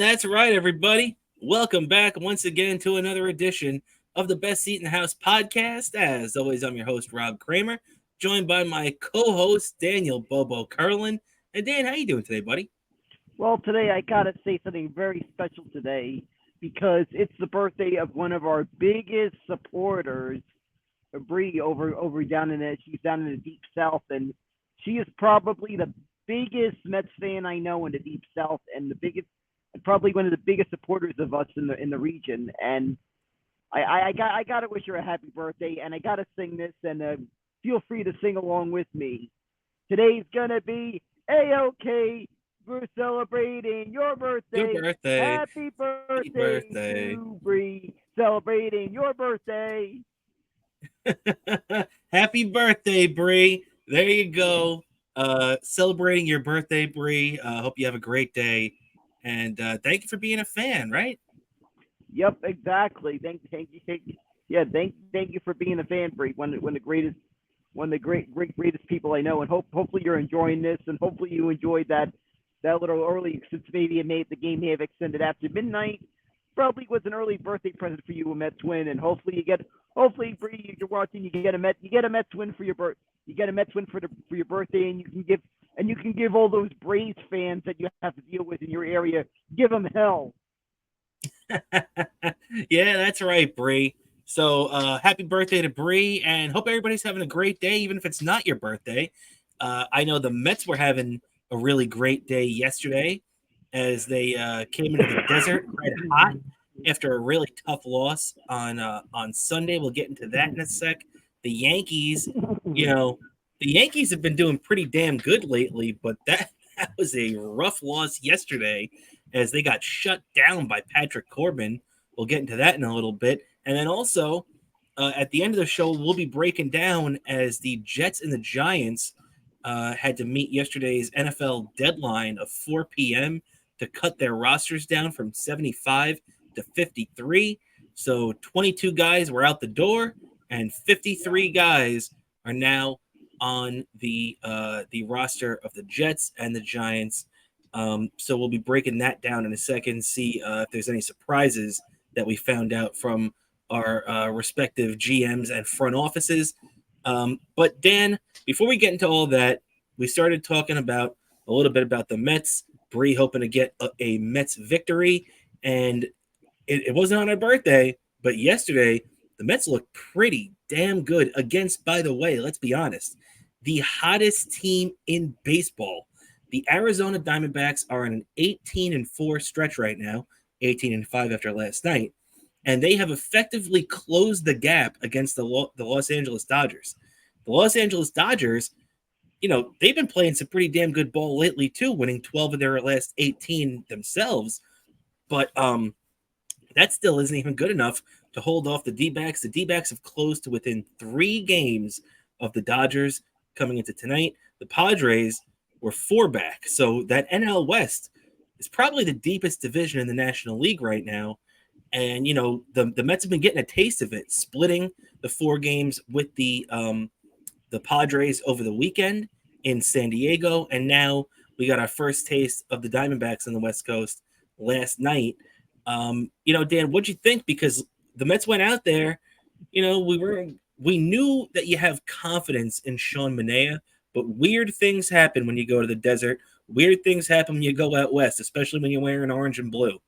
And that's right, everybody. Welcome back once again to another edition of the Best Seat in the House podcast. As always, I'm your host, Rob Kramer, joined by my co-host, Daniel Bobo Curlin. And Dan, how you doing today, buddy? Well, today I gotta say something very special today because it's the birthday of one of our biggest supporters, Bree, over down in she's down in the deep south, and she is probably the biggest Mets fan I know in the deep south, and the biggest, and probably one of the biggest supporters of us in the region. And I gotta wish her a happy birthday, and I gotta sing this, and feel free to sing along with me. Today's gonna be a-okay. We're celebrating your Your birthday. birthday. Happy Happy birthday birthday. to Bree. Celebrating your birthday. Happy birthday, Bree. There you go. Celebrating your birthday, Bree. Hope you have a great day. And thank you for being a fan, right? Yep, exactly. Thank you. Yeah, thank you for being a fan, Bree. One of the greatest people I know, and hopefully you're enjoying this, and hopefully you enjoyed that little early, since maybe the game may have extended after midnight. Probably was an early birthday present for you, a Mets win, and hopefully Bree, you're watching, you get a Mets win for you get a Mets win for your birthday, and you can give all those Braves fans that you have to deal with in your area, give them hell. Yeah, that's right, Bree. So happy birthday to Bree, and hope everybody's having a great day, even if it's not your birthday. I know the Mets were having a really great day yesterday as they came into the desert red hot after a really tough loss on Sunday. We'll get into that in a sec. The Yankees, you know, the Yankees have been doing pretty damn good lately, but that was a rough loss yesterday as they got shut down by Patrick Corbin. We'll get into that in a little bit. And then also, at the end of the show, we'll be breaking down as the Jets and the Giants had to meet yesterday's NFL deadline of 4 p.m. to cut their rosters down from 75 to 53. So 22 guys were out the door, and 53 guys are now on the roster of the Jets and the Giants. So we'll be breaking that down in a second, see if there's any surprises that we found out from our respective GMs and front offices. But Dan, before we get into all that, we started talking about a little bit about the Mets. Bree hoping to get a Mets victory, and it wasn't on her birthday, but yesterday the Mets looked pretty damn good against, by the way, let's be honest, the hottest team in baseball. The Arizona Diamondbacks are on an 18-4 stretch right now, 18-5 after last night, and they have effectively closed the gap against the Los Angeles Dodgers. The Los Angeles Dodgers, they've been playing some pretty damn good ball lately too, winning 12 of their last 18 themselves. But that still isn't even good enough to hold off the D-backs. The D-backs have closed to within 3 games of the Dodgers coming into tonight. The Padres were 4 back. So that NL West is probably the deepest division in the National League right now. And, the Mets have been getting a taste of it, splitting the 4 games with the Padres over the weekend in San Diego. And now we got our first taste of the Diamondbacks on the West Coast last night. Dan, what'd you think? Because the Mets went out there, we knew that you have confidence in Sean Manaea, but weird things happen when you go to the desert. Weird things happen when you go out west, especially when you're wearing orange and blue.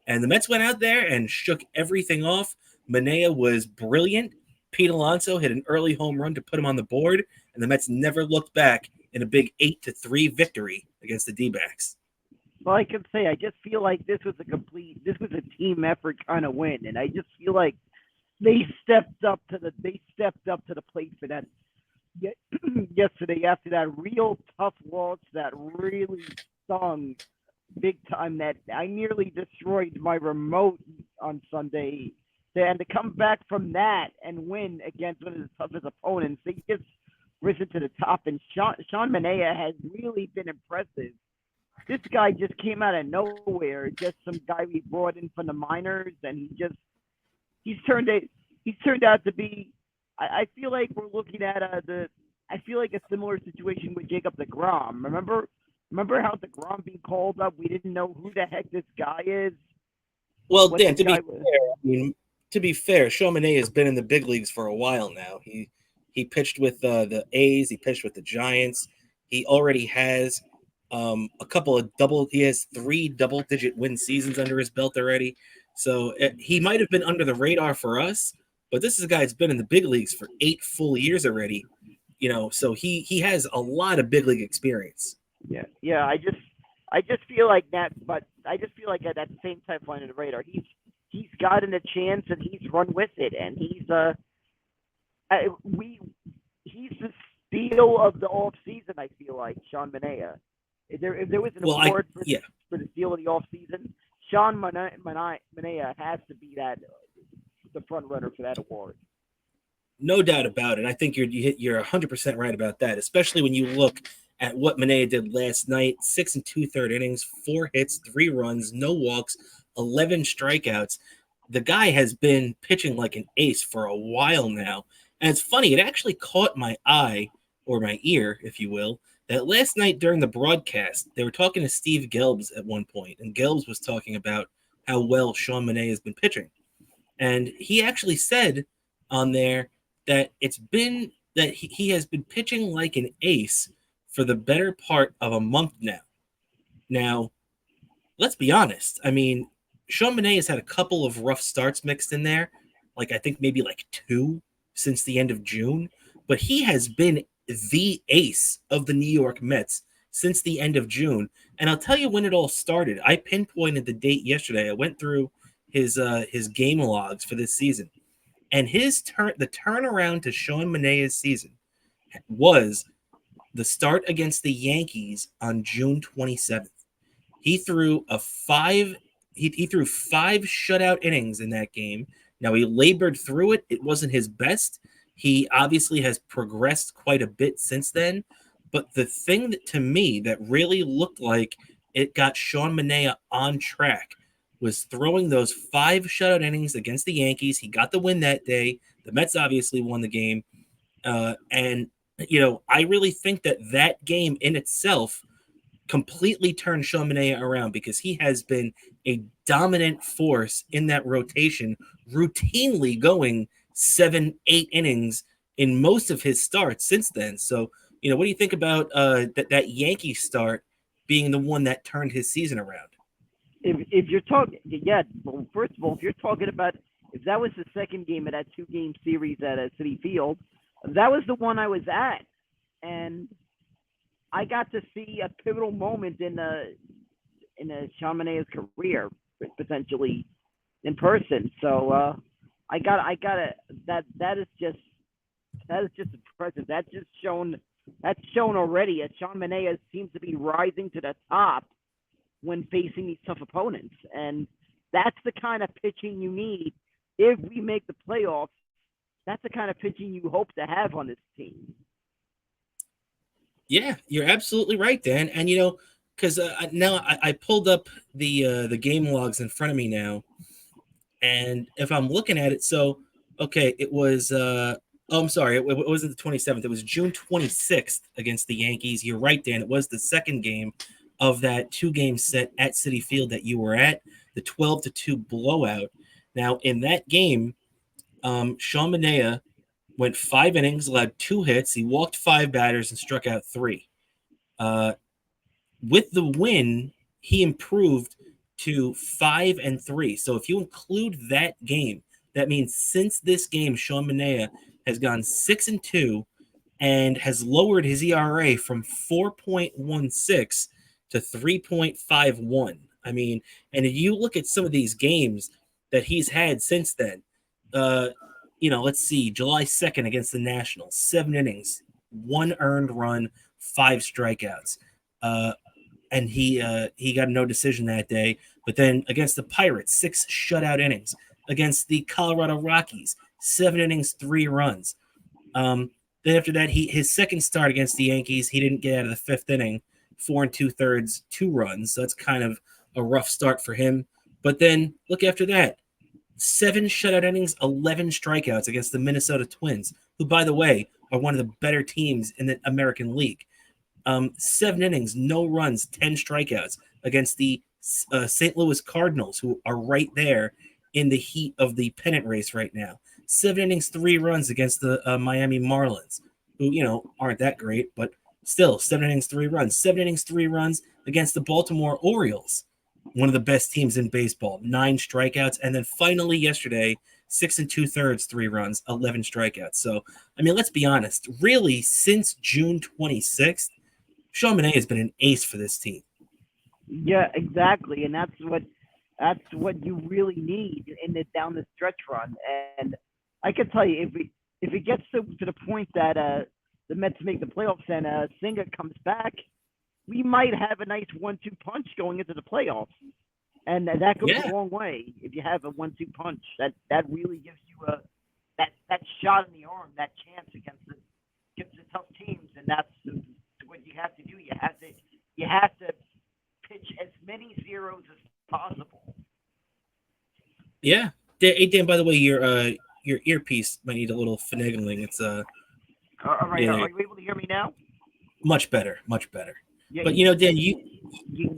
And the Mets went out there and shook everything off. Manaea was brilliant. Pete Alonso hit an early home run to put him on the board, and the Mets never looked back in a big 8-3 victory against the D-backs. Well, I can say I just feel like this was a team effort kind of win, and I just feel like they stepped up to the plate for that yesterday after that real tough loss that really stung big time. That I nearly destroyed my remote on Sunday, and to come back from that and win against one of the toughest opponents, they just risen to the top. And Sean Manaea has really been impressive. This guy just came out of nowhere, just some guy we brought in from the minors, and he's turned out to be. I feel like we're looking at I feel like a similar situation with Jacob deGrom. Remember how DeGrom being called up? We didn't know who the heck this guy is. Well, What Dan, this guy was. to be fair, Sean Manaea has been in the big leagues for a while now. He pitched with the A's. He pitched with the Giants. He already has a couple of double. He has 3 double-digit win seasons under his belt already. So he might have been under the radar for us, but this is a guy that's been in the big leagues for 8 full years already. So he has a lot of big league experience. Yeah. I just feel like that, but I just feel like at the same time flying the radar, he's gotten a chance and he's run with it, and he's the steal of the off season. I feel like Sean Manaea. If there was an award for the steal of the off season, Sean Manaea has to be the front runner for that award. No doubt about it. I think you're 100% right about that, especially when you look at what Manaea did last night. 6 2/3 innings, 4 hits, 3 runs, no walks, 11 strikeouts. The guy has been pitching like an ace for a while now. And it's funny, it actually caught my eye, or my ear, if you will, that last night during the broadcast, they were talking to Steve Gelbs at one point, and Gelbs was talking about how well Sean Manaea has been pitching. And he actually said on there that it's been that he has been pitching like an ace for the better part of a month now. Now, let's be honest. I mean, Sean Manaea has had a couple of rough starts mixed in there, like I think maybe like 2 since the end of June, but he has been the ace of the New York Mets since the end of June. And I'll tell you when it all started. I pinpointed the date yesterday. I went through his game logs for this season, and the turnaround to Sean Manaea's season was the start against the Yankees on June 27th. He threw he threw 5 shutout innings in that game. Now, he labored through it. It wasn't his best. He obviously has progressed quite a bit since then. But the thing that, to me, that really looked like it got Sean Manaea on track was throwing those 5 shutout innings against the Yankees. He got the win that day. The Mets obviously won the game. And I really think that game in itself completely turned Sean Manaea around, because he has been a dominant force in that rotation, routinely going 7-8 innings in most of his starts since then. So, what do you think about that Yankee start being the one that turned his season around? If you're talking, well, first of all, if you're talking about, if that was the second game of that 2-game series at Citi Field, that was the one I was at, and I got to see a pivotal moment in Sean Manaea's career, potentially in person. So that is just impressive. That's shown already as Sean Manaea seems to be rising to the top when facing these tough opponents, and that's the kind of pitching you need if we make the playoffs. That's the kind of pitching you hope to have on this team. Yeah, you're absolutely right, Dan. And because now I pulled up the game logs in front of me now, and if I'm looking at it, so okay, it was I'm sorry, it wasn't the 27th. It was June 26th against the Yankees. You're right, Dan. It was the second game of that 2-game set at Citi Field that you were at, the 12-2 blowout. Now, in that game, Sean Manaea went 5 innings, allowed 2 hits. He walked 5 batters and struck out 3. With the win, he improved to 5-3. So if you include that game, that means since this game, Sean Manaea has gone 6-2 and has lowered his ERA from 4.16 to 3.51. I mean, and if you look at some of these games that he's had since then, let's see, July 2nd against the Nationals, 7 innings, 1 earned run, 5 strikeouts. And he got no decision that day. But then against the Pirates, 6 shutout innings. Against the Colorado Rockies, 7 innings, 3 runs. Then after that, his second start against the Yankees, he didn't get out of the 5th inning, 4 2/3, 2 runs. So that's kind of a rough start for him. But then look after that. 7 shutout innings, 11 strikeouts against the Minnesota Twins, who, by the way, are one of the better teams in the American League. 7 innings, no runs, 10 strikeouts against the St. Louis Cardinals, who are right there in the heat of the pennant race right now. 7 innings, 3 runs against the Miami Marlins, who, aren't that great, but still, 7 innings, 3 runs. 7 innings, 3 runs against the Baltimore Orioles, one of the best teams in baseball. 9 strikeouts. And then finally yesterday, 6 2/3, 3 runs, 11 strikeouts. So, let's be honest. Really, since June 26th, Sean Manaea has been an ace for this team. Yeah, exactly, and that's what you really need down the stretch run. And I can tell you, if it gets to the point that the Mets make the playoffs and Senga comes back, we might have a nice 1-2 punch going into the playoffs, and that goes a long way. If you have a 1-2 punch, that really gives you that shot in the arm, that chance against the tough teams, and that's what you have to do. You have to pitch as many zeros as possible. Yeah. Hey, Dan, by the way, your earpiece might need a little finagling. It's all right. Yeah, are you able to hear me now? Much better, much better. Yeah, but Dan,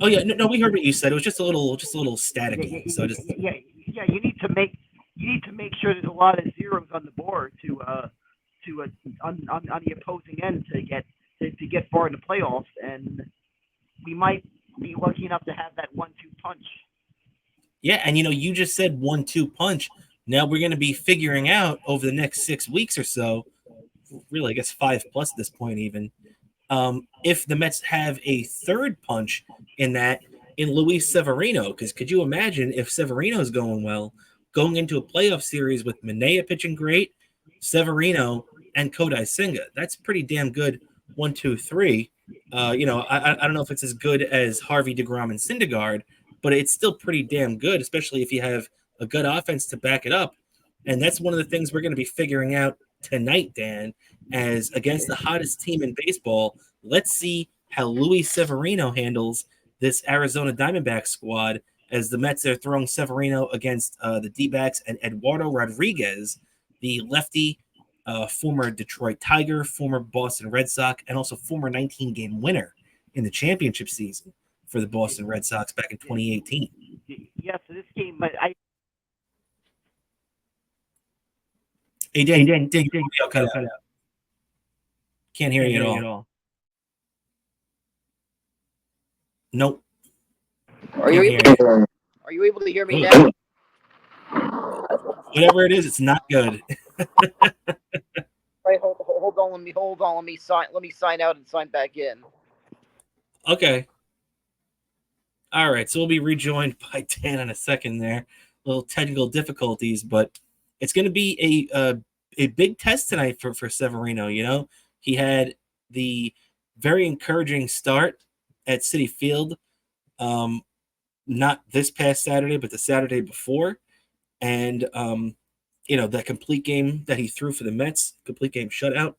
oh yeah, no, we heard what you said. It was just a little staticky. You need to make sure there's a lot of zeros on the board on the opposing end to get far in the playoffs, and we might be lucky enough to have that 1-2 punch. Yeah, and you just said 1-2 punch. Now we're going to be figuring out over the next 6 weeks or so, really, I guess 5+ at this point even, if the Mets have a third punch in Luis Severino. Because could you imagine if Severino's going well, going into a playoff series with Manaea pitching great, Severino, and Kodai Senga? That's pretty damn good. 1, 2, 3. I don't know if it's as good as Harvey, DeGrom, and Syndergaard, but it's still pretty damn good, especially if you have a good offense to back it up. And that's one of the things we're going to be figuring out tonight, Dan, as against the hottest team in baseball. Let's see how Luis Severino handles this Arizona Diamondbacks squad, as the Mets are throwing Severino against the D-backs and Eduardo Rodriguez, the lefty, former Detroit Tiger, former Boston Red Sox, and also former 19-game winner in the championship season for the Boston Red Sox back in 2018. Yeah, so this game, but Hey, Dan, cut out. Can't hear you at all. Nope. Are you able to hear me now? Whatever it is, it's not good. Right, hold on. Let me sign out and sign back in. Okay. All right, so we'll be rejoined by Dan in a second there. Little technical difficulties, but it's going to be a big test tonight for Severino. He had the very encouraging start at Citi Field, not this past Saturday, but the Saturday before. And, that complete game that he threw for the Mets, complete game shutout,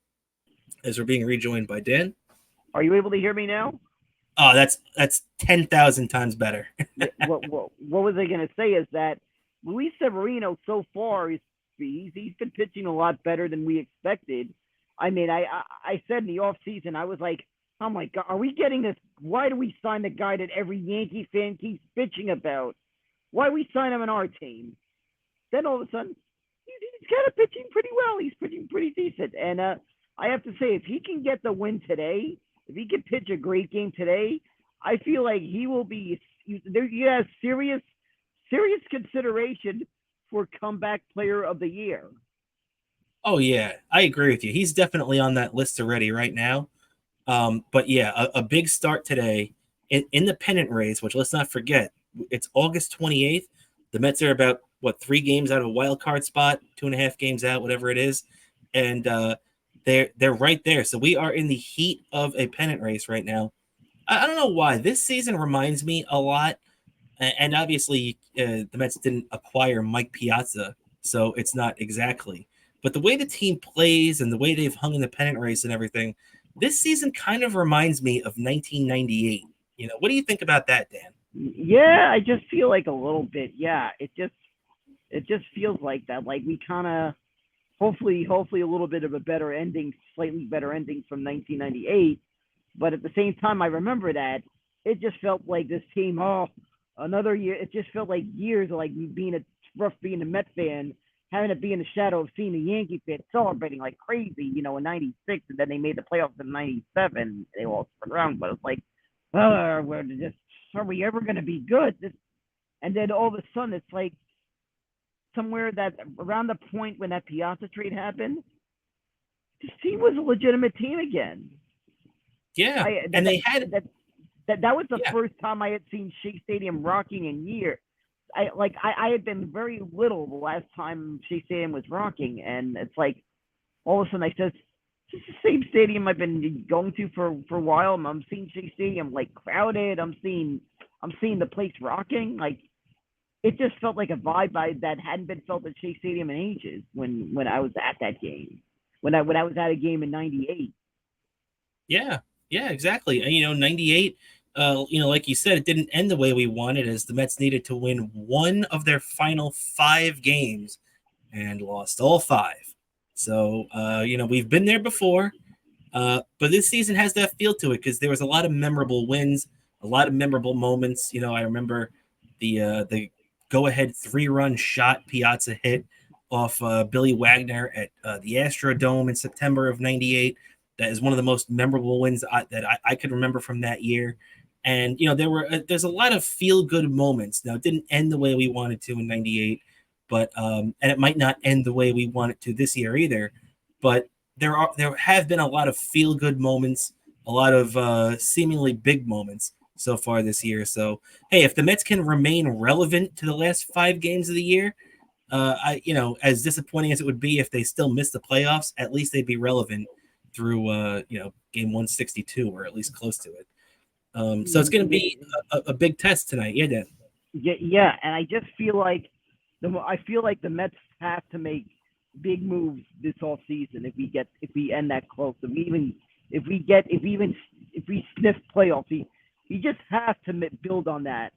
as we're being rejoined by Dan. Are you able to hear me now? Oh, that's 10,000 times better. What was I going to say is that Luis Severino so far he's been pitching a lot better than we expected. I said in the off season, I was like, oh my God, are we getting this? Why do we sign the guy that every Yankee fan keeps bitching about? Why we sign him on our team? Then all of a sudden, he's kind of pitching pretty well. He's pitching pretty decent. And I have to say, if he can get the win today, if he can pitch a great game today, I feel like he will be serious consideration for comeback player of the year. Oh, yeah, I agree with you. He's definitely on that list already right now. But yeah, a big start today in the pennant race, which let's not forget, it's August 28th. The Mets are about, 3 games out of a wild card spot, 2.5 games out, whatever it is. And they're right there. So we are in the heat of a pennant race right now. I don't know why. This season reminds me a lot. And obviously, the Mets didn't acquire Mike Piazza, so it's not exactly. But the way the team plays and the way they've hung in the pennant race and everything, this season kind of reminds me of 1998. What do you think about that, Dan? Yeah, I just feel like a little bit. Yeah, it just feels like that. Like we kind of, hopefully a little bit of a better ending, slightly better ending from 1998. But at the same time, I remember that it just felt like this team. Oh, another year. It just felt like years of like being a Met fan, having to be in the shadow of seeing the Yankee fan celebrating like crazy, in '96, and then they made the playoffs in '97. They lost for round, but it's like, are we ever going to be good? And then all of a sudden, it's like somewhere that around the point when that Piazza trade happened, this team was a legitimate team again. Yeah, and they had that was the first time I had seen Shea Stadium rocking in years. I had been very little the last time Shea Stadium was rocking, and it's like all of a sudden I said, "This is the same stadium I've been going to for a while." I'm seeing Shea Stadium like crowded. I'm seeing the place rocking. Like it just felt like a vibe that hadn't been felt at Shea Stadium in ages. When I was at that game, when I was at a game in '98. Yeah, exactly. And '98. Like you said, it didn't end the way we wanted, as the Mets needed to win one of their final 5 games and lost all 5. So, we've been there before, but this season has that feel to it because there was a lot of memorable wins, a lot of memorable moments. I remember the go-ahead 3-run shot Piazza hit off Billy Wagner at the Astrodome in September of '98. That is one of the most memorable wins that I could remember from that year. And, there's a lot of feel-good moments. Now, it didn't end the way we wanted to in '98, but and it might not end the way we want it to this year either. But there have been a lot of feel-good moments, a lot of seemingly big moments so far this year. So, hey, if the Mets can remain relevant to the last 5 games of the year, as disappointing as it would be if they still missed the playoffs, at least they'd be relevant through game 162 or at least close to it. So it's going to be a big test tonight. Yeah, Dan. Yeah, and I just feel like the Mets have to make big moves this off season if we end that close. If we sniff playoffs, we just have to build on that.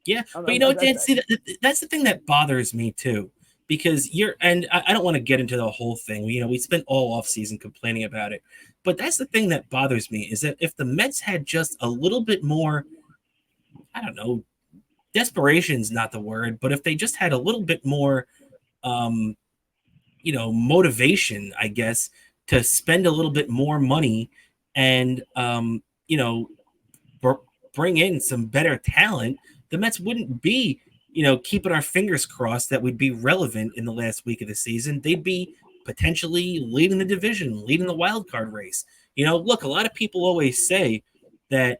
Yeah, but Dan, see, that's the thing that bothers me too, because I don't want to get into the whole thing. We spent all off season complaining about it, but that's the thing that bothers me is that if the Mets had just a little bit more, I don't know, desperation's not the word, but if they just had a little bit more, motivation, I guess, to spend a little bit more money and, bring in some better talent, the Mets wouldn't be, keeping our fingers crossed that we'd be relevant in the last week of the season. They'd be potentially leading the division, leading the wild card race. Look, a lot of people always say that,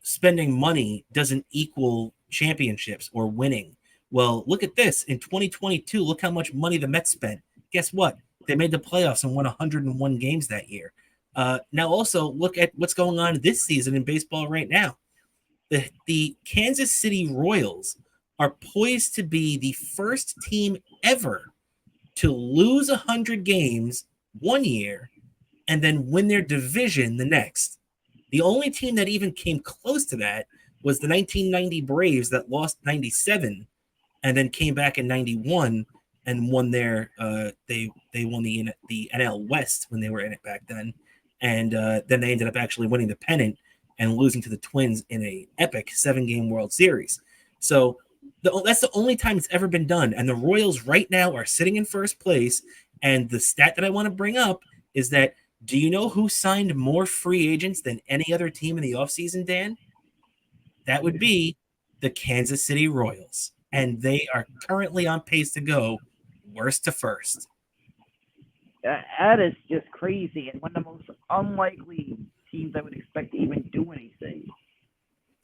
spending money doesn't equal championships or winning. Well, look at this. In 2022, look how much money the Mets spent. Guess what? They made the playoffs and won 101 games that year. Now, also, look at what's going on this season in baseball right now. The Kansas City Royals are poised to be the first team ever to lose 100 games one year and then win their division the next. The only team that even came close to that was the 1990 Braves that lost 97 and then came back in 91 and won they won the NL West when they were in it back then. And then they ended up actually winning the pennant and losing to the Twins in a epic 7-game World Series. So that's the only time it's ever been done. And the Royals right now are sitting in first place. And the stat that I want to bring up is that, do you know who signed more free agents than any other team in the offseason, Dan? That would be the Kansas City Royals. And they are currently on pace to go worst to first. That is just crazy, and one of the most unlikely teams I would expect to even do anything.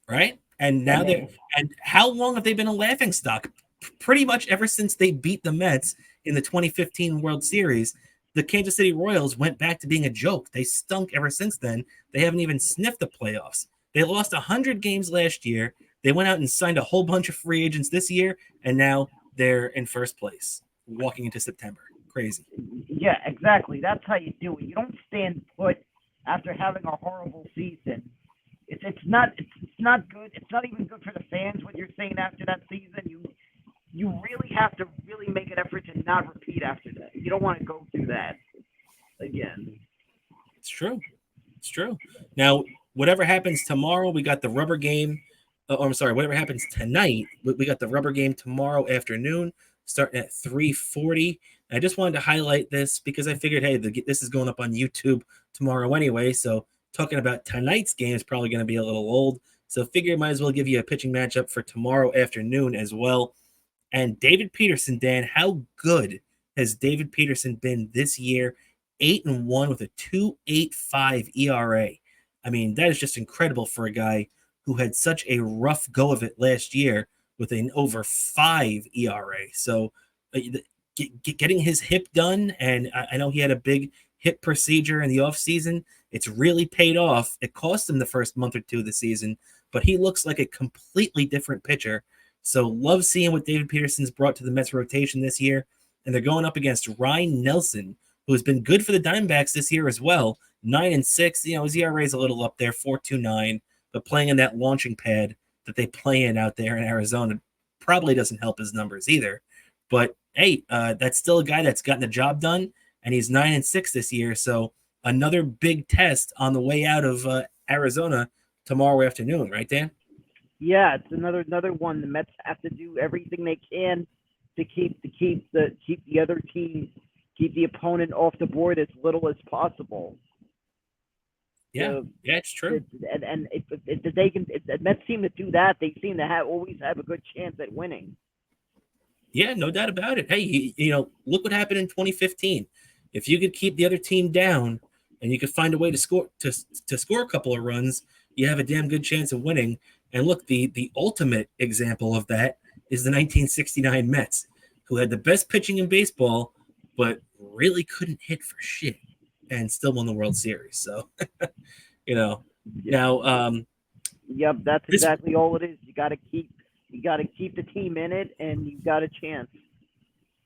Right? And now and how long have they been a laughingstock? Pretty much ever since they beat the Mets in the 2015 World Series, the Kansas City Royals went back to being a joke. They stunk ever since then. They haven't even sniffed the playoffs. They lost 100 games last year. They went out and signed a whole bunch of free agents this year, and now they're in first place walking into September. Crazy. Yeah, exactly. That's how you do it. You don't stand put after having a horrible season. It's not good. It's not even good for the fans what you're saying after that season. You really have to really make an effort to not repeat after that. You don't want to go through that again. It's true. It's true. Now, whatever happens tomorrow, we got the rubber game. I'm sorry, whatever happens tonight, we got the rubber game tomorrow afternoon, starting at 3:40. I just wanted to highlight this because I figured, hey, this is going up on YouTube tomorrow anyway. So talking about tonight's game is probably going to be a little old. So figure might as well give you a pitching matchup for tomorrow afternoon as well. And David Peterson, Dan, how good has David Peterson been this year? 8-1 with a 2.85 ERA. I mean, that is just incredible for a guy who had such a rough go of it last year with an over 5 ERA. So getting his hip done, and I know he had a big hip procedure in the offseason. It's really paid off. It cost him the first month or two of the season, but he looks like a completely different pitcher. So love seeing what David Peterson's brought to the Mets rotation this year. And they're going up against Ryan Nelson, who's been good for the Diamondbacks this year as well. 9-6. His ERA is a little up there, 4.29, but playing in that launching pad that they play in out there in Arizona probably doesn't help his numbers either. But hey, that's still a guy that's gotten the job done, and he's 9-6 this year. So another big test on the way out of Arizona tomorrow afternoon, right, Dan? Yeah, it's another one. The Mets have to do everything they can to keep the other team, keep the opponent off the board as little as possible. Yeah, it's true. And if the Mets seem to do that, they seem to always have a good chance at winning. Yeah, no doubt about it. Hey, look what happened in 2015. If you could keep the other team down and you could find a way to score a couple of runs, you have a damn good chance of winning. And look, the ultimate example of that is the 1969 Mets, who had the best pitching in baseball, but really couldn't hit for shit and still won the World Series. So, now. Yep, that's exactly all it is. You got to keep the team in it, and you've got a chance.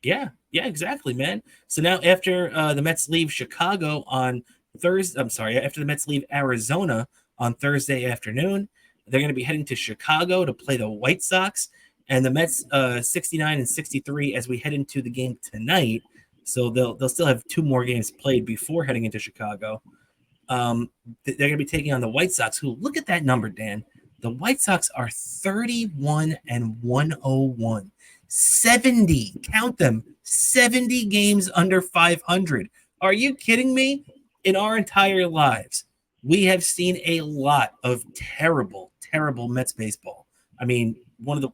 Yeah, exactly, man. So now after the Mets leave Chicago on Thursday, after the Mets leave Arizona on Thursday afternoon, they're going to be heading to Chicago to play the White Sox, and the Mets 69-63 as we head into the game tonight. So they'll still have 2 more games played before heading into Chicago. They're going to be taking on the White Sox, who, look at that number, Dan. The White Sox are 31-101. 70, count them, 70 games under 500. Are you kidding me? In our entire lives, we have seen a lot of terrible, terrible Mets baseball. I mean, one of the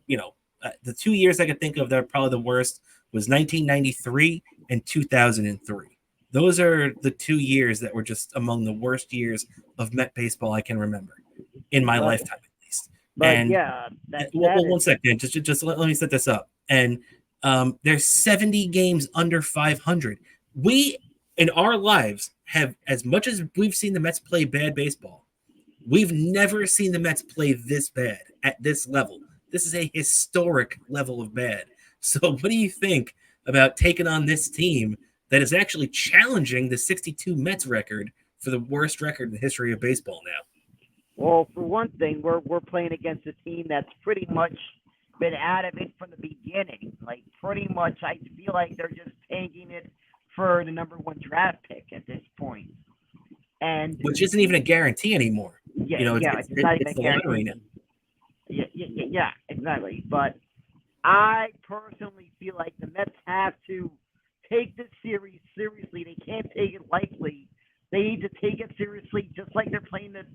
2 years I could think of that are probably the worst was 1993 and 2003. Those are the 2 years that were just among the worst years of Met baseball I can remember in my lifetime, at least. But and yeah, one second, just let me set this up. And there's 70 games under 500. We, in our lives, have, as much as we've seen the Mets play bad baseball, we've never seen the Mets play this bad at this level. This is a historic level of bad. So what do you think about taking on this team that is actually challenging the 62 Mets record for the worst record in the history of baseball now? Well, for one thing, we're playing against a team that's pretty much been out of it from the beginning. Like, pretty much, I feel like they're just tanking it for the number 1 draft pick at this point. And which isn't even a guarantee anymore. Yeah, it's not even a guarantee. Yeah, exactly. But I personally feel like the Mets have to take this series seriously. They can't take it lightly. They need to take it seriously, just like they played the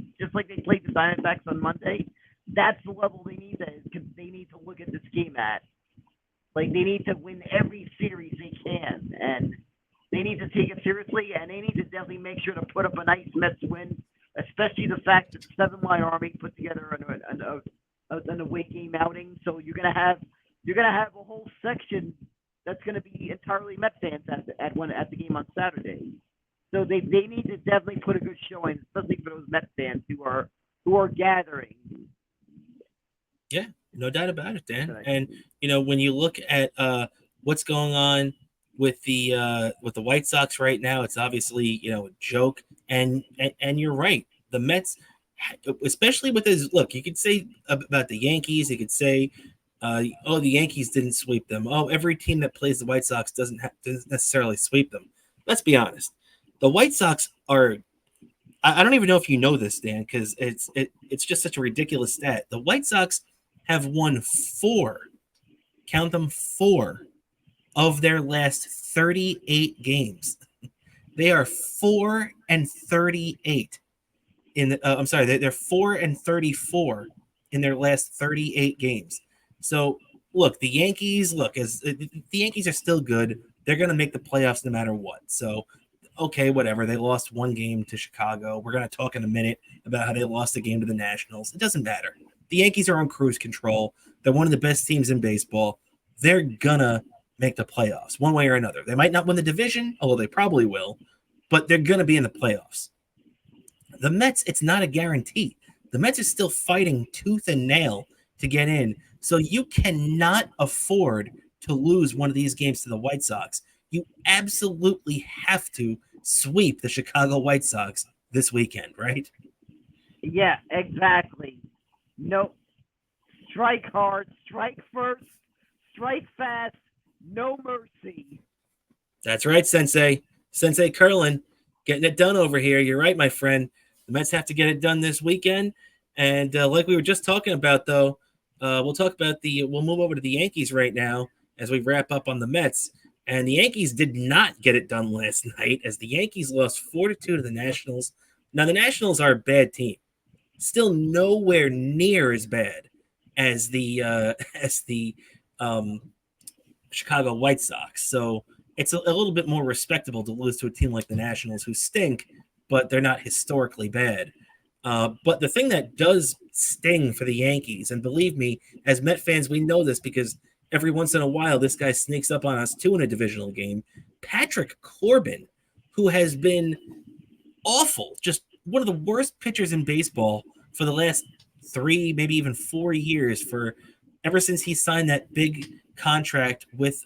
Diamondbacks on Monday. That's the level they need to look at this game at. Like, they need to win every series they can, and they need to take it seriously, and they need to definitely make sure to put up a nice Mets win, especially the fact that the 7-mile Army put together an away game outing. So you're gonna have a whole section that's gonna be entirely Mets fans at the game on Saturday. So they need to definitely put a good showing, especially for those Mets fans who are gathering. Yeah, no doubt about it, Dan. And when you look at what's going on with the White Sox right now, it's obviously a joke. And you're right. The Mets, especially with this, look, you could say about the Yankees, you could say, the Yankees didn't sweep them. Oh, every team that plays the White Sox doesn't necessarily sweep them. Let's be honest. The White Sox are I don't even know if you know this, Dan, because it's just such a ridiculous stat. The White Sox have won 4, count them 4, of their last 38 games. They are 4-38 in the. I'm sorry, they're 4-34 in their last 38 games. So look, the Yankees. Look, as the Yankees are still good, they're going to make the playoffs no matter what. So okay, whatever. They lost 1 game to Chicago. We're going to talk in a minute about how they lost a game to the Nationals. It doesn't matter. The Yankees are on cruise control. They're one of the best teams in baseball. They're gonna make the playoffs one way or another. They might not win the division, although they probably will, but they're going to be in the playoffs. The Mets, it's not a guarantee. The Mets is still fighting tooth and nail to get in. So you cannot afford to lose one of these games to the White Sox. You absolutely have to sweep the Chicago White Sox this weekend, right? Yeah, exactly. No, strike hard, strike first, strike fast, no mercy. That's right, Sensei. Sensei Curlin, getting it done over here. You're right, my friend. The Mets have to get it done this weekend. And like we were just talking about, though, we'll move over to the Yankees right now as we wrap up on the Mets. And the Yankees did not get it done last night as the Yankees lost 4-2 to the Nationals. Now, the Nationals are a bad team. Still nowhere near as bad as the Chicago White Sox. So it's a little bit more respectable to lose to a team like the Nationals, who stink, but they're not historically bad. But the thing that does sting for the Yankees, and believe me, as Met fans, we know this because every once in a while this guy sneaks up on us too in a divisional game. Patrick Corbin, who has been awful, just one of the worst pitchers in baseball for the last 3, maybe even 4 years, for ever since he signed that big contract with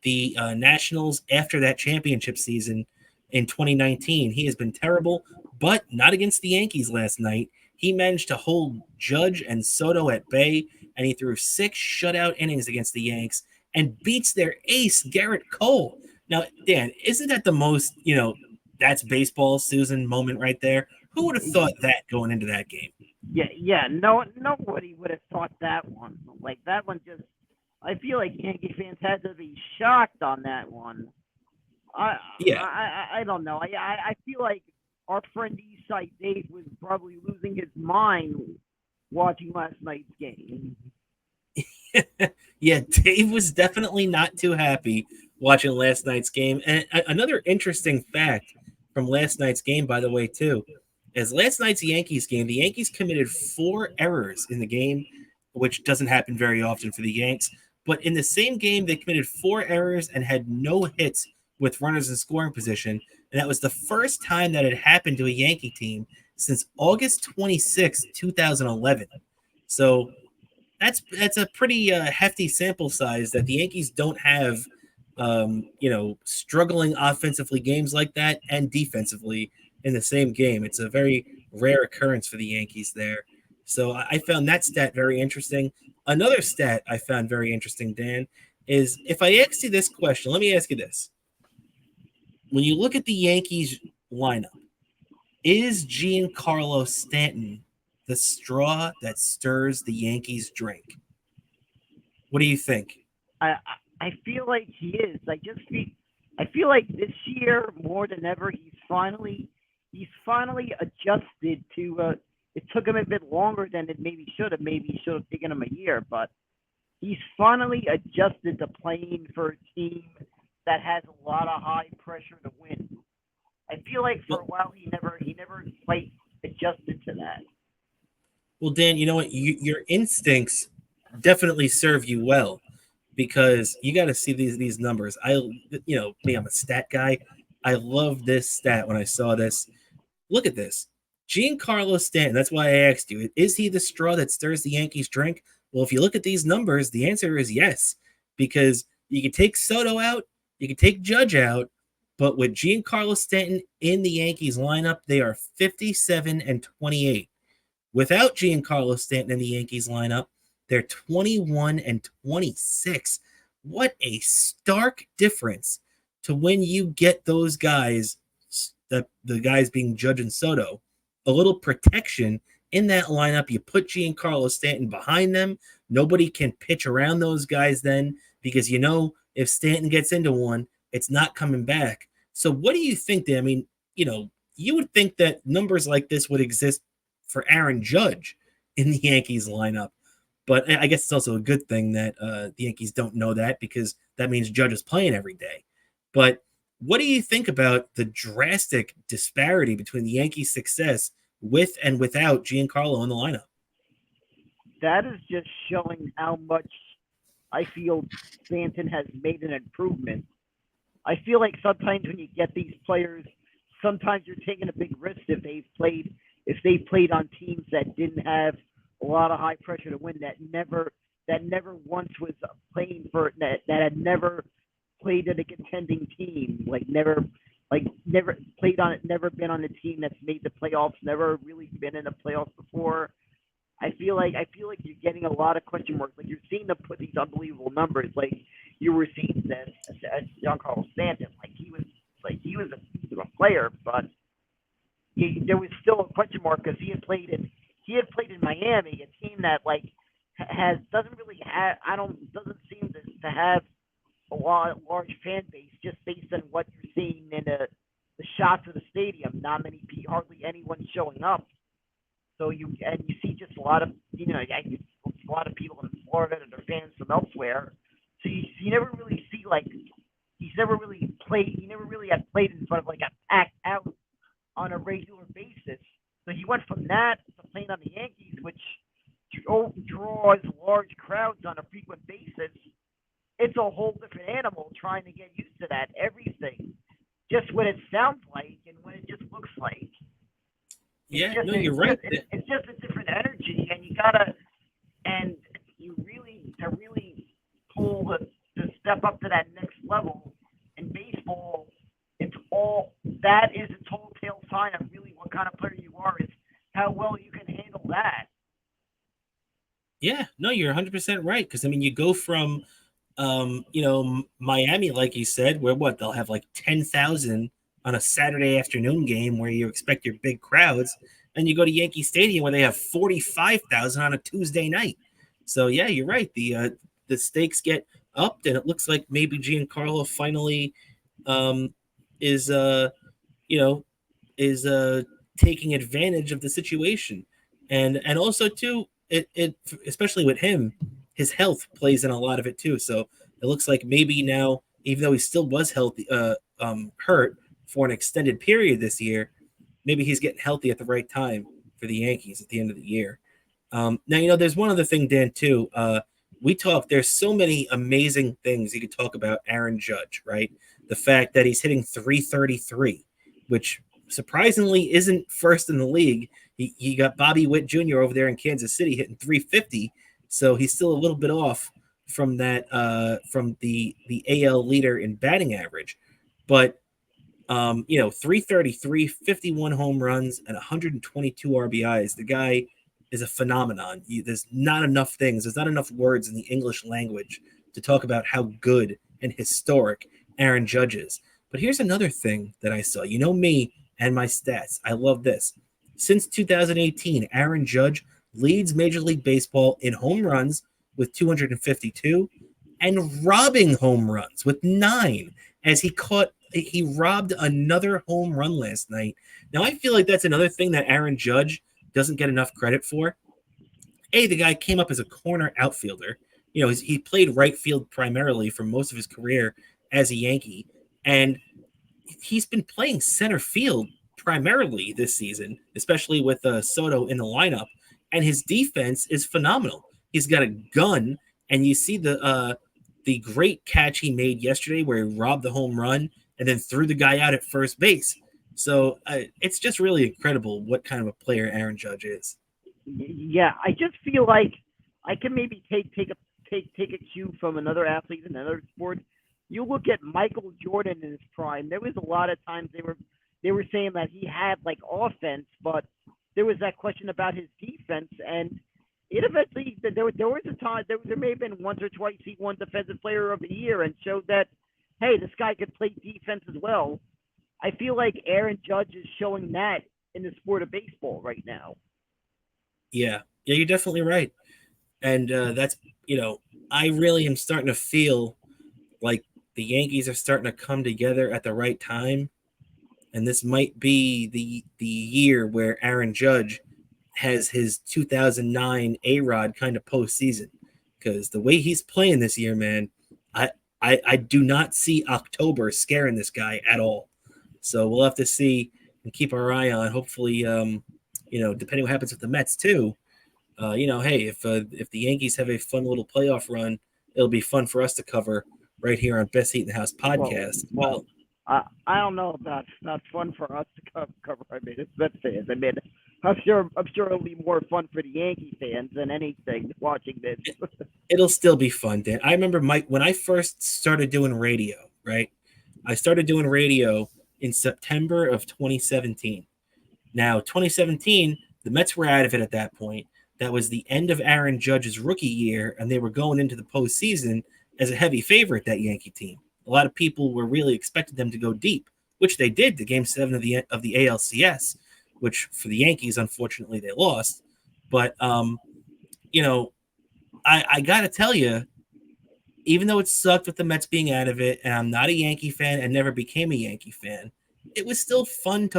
the Nationals after that championship season in 2019. He has been terrible, but not against the Yankees last night. He managed to hold Judge and Soto at bay, and he threw 6 shutout innings against the Yanks and beats their ace, Garrett Cole. Now, Dan, isn't that the most, that's baseball, Susan moment right there? Who would have thought that going into that game? Yeah. No, nobody would have thought that one. Like that one just. I feel like Yankee fans had to be shocked on that one. I don't know. I feel like our friend Eastside Dave was probably losing his mind watching last night's game. Yeah, Dave was definitely not too happy watching last night's game. And another interesting fact from last night's game, by the way, too, is last night's Yankees game, the Yankees committed 4 errors in the game, which doesn't happen very often for the Yanks. But in the same game, they committed 4 errors and had no hits with runners in scoring position. And that was the first time that had happened to a Yankee team since August 26, 2011. So that's a pretty hefty sample size that the Yankees don't have, struggling offensively games like that and defensively in the same game. It's a very rare occurrence for the Yankees there. So I found that stat very interesting. Another stat I found very interesting, Dan, is if I ask you this question, let me ask you this. When you look at the Yankees lineup, is Giancarlo Stanton the straw that stirs the Yankees' drink? What do you think? I feel like he is. I feel like this year more than ever he's finally adjusted to. It took him a bit longer than it maybe should have. Maybe it should have taken him a year, but he's finally adjusted to playing for a team that has a lot of high pressure to win. I feel like for a while he never quite adjusted to that. Well, Dan, you know what? Your instincts definitely serve you well because you got to see these numbers. Me, I'm a stat guy. I love this stat when I saw this. Look at this. Giancarlo Stanton, that's why I asked you, is he the straw that stirs the Yankees' drink? Well, if you look at these numbers, the answer is yes, because you can take Soto out, you can take Judge out, but with Giancarlo Stanton in the Yankees lineup, they are 57-28. Without Giancarlo Stanton in the Yankees lineup, they're 21-26. What a stark difference to when you get those guys the guys being Judge and Soto, a little protection in that lineup. You put Giancarlo Stanton behind them. Nobody can pitch around those guys then, because if Stanton gets into one, it's not coming back. So what do you think there? I mean, you would think that numbers like this would exist for Aaron Judge in the Yankees lineup. But I guess it's also a good thing that the Yankees don't know that, because that means Judge is playing every day. But what do you think about the drastic disparity between the Yankees' success with and without Giancarlo in the lineup? That is just showing how much I feel Stanton has made an improvement. I feel like sometimes when you get these players, sometimes you're taking a big risk if they played on teams that didn't have a lot of high pressure to win, that never once was playing for that had never played at a contending team, never played on it, never been on a team that's made the playoffs, never really been in the playoffs before. I feel like you're getting a lot of question marks. Like, you're seeing them put these unbelievable numbers. Like you were seeing that Giancarlo Stanton, he was a player, but there was still a question mark because he had played in Miami, a team that doesn't seem to have a large fan base, just based on what you're seeing in the shots of the stadium. Not many people, hardly anyone showing up. So you see just a lot of people in Florida that are fans from elsewhere. So you never really see he's never really played. He never really had played in front of a packed out on a regular basis. So he went from that to playing on the Yankees, which draws large crowds on a frequent basis. It's a whole different animal trying to get used to that. Everything, just what it sounds like and what it just looks like. You're right. It's just a different energy, and you really pull to step up to that next level in baseball. It's all that is a total tale sign of really what kind of player you are, is how well you can handle that. Yeah, no, you're 100% right. Because you go from, Miami, like you said, where they'll have 10,000 on a Saturday afternoon game where you expect your big crowds, and you go to Yankee Stadium where they have 45,000 on a Tuesday night. So yeah, you're right. The stakes get upped, and it looks like maybe Giancarlo finally is taking advantage of the situation, and also too, it especially with him, his health plays in a lot of it too. So it looks like maybe now, even though he still was healthy, hurt for an extended period this year, maybe he's getting healthy at the right time for the Yankees at the end of the year. Now, there's one other thing, Dan, too. There's so many amazing things you could talk about Aaron Judge, right? The fact that he's hitting 333, which surprisingly isn't first in the league. He got Bobby Witt Jr. over there in Kansas City hitting 350, so he's still a little bit off from that, from the AL leader in batting average. But 333, 51 home runs, and 122 RBIs. The guy is a phenomenon. There's not enough things. There's not enough words in the English language to talk about how good and historic Aaron Judge is. But here's another thing that I saw. You know me and my stats. I love this. Since 2018, Aaron Judge leads Major League Baseball in home runs with 252 and robbing home runs with 9, as he robbed another home run last night. Now, I feel like that's another thing that Aaron Judge doesn't get enough credit for. The guy came up as a corner outfielder. He played right field primarily for most of his career as a Yankee, and he's been playing center field primarily this season, especially with Soto in the lineup, and his defense is phenomenal. He's got a gun, and you see the great catch he made yesterday where he robbed the home run and then threw the guy out at first base. So it's just really incredible what kind of a player Aaron Judge is. Yeah, I just feel like I can maybe take a cue from another athlete in another sport. You look at Michael Jordan in his prime. There was a lot of times they were saying that he had offense, but there was that question about his defense, and it eventually there was a time there may have been once or twice he won Defensive Player of the Year and showed that, hey, this guy could play defense as well. I feel like Aaron Judge is showing that in the sport of baseball right now. Yeah, you're definitely right. And that's, I really am starting to feel like the Yankees are starting to come together at the right time. And this might be the year where Aaron Judge has his 2009 A-Rod kind of postseason. Because the way he's playing this year, man, I, I do not see October scaring this guy at all. So we'll have to see and keep our eye on. Hopefully, depending what happens with the Mets too. Hey, if the Yankees have a fun little playoff run, it'll be fun for us to cover right here on Best Seat in the House podcast. I don't know about it's not fun for us to cover. I mean, it's Mets fans. I mean, I'm sure it'll be more fun for the Yankee fans than anything watching this. It'll still be fun, Dan. I remember Mike when I first started doing radio. Right, I started doing radio in September of 2017. Now, 2017, the Mets were out of it at that point. That was the end of Aaron Judge's rookie year, and they were going into the postseason as a heavy favorite, that Yankee team. A lot of people were really expecting them to go deep, which they did to Game 7 of the ALCS, which for the Yankees, unfortunately, they lost. But, I got to tell you, even though it sucked with the Mets being out of it, and I'm not a Yankee fan and never became a Yankee fan, it's still fun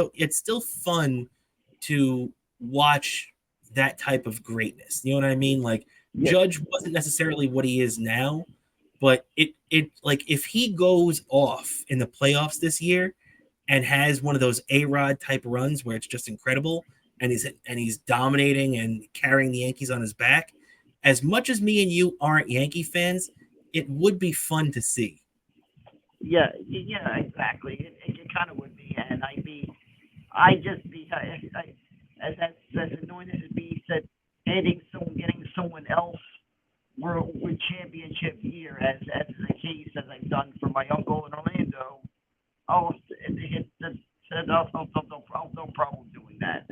to watch that type of greatness. You know what I mean? Like Judge wasn't necessarily what he is now, but it like if he goes off in the playoffs this year and has one of those A-Rod type runs where it's just incredible and he's dominating and carrying the Yankees on his back, as much as me and you aren't Yankee fans, it would be fun to see. Yeah, exactly. It kind of would be, and I just be as annoying as it be, said getting someone else with championship year, as is the case as I've done for my uncle in Orlando. Said no problem doing that.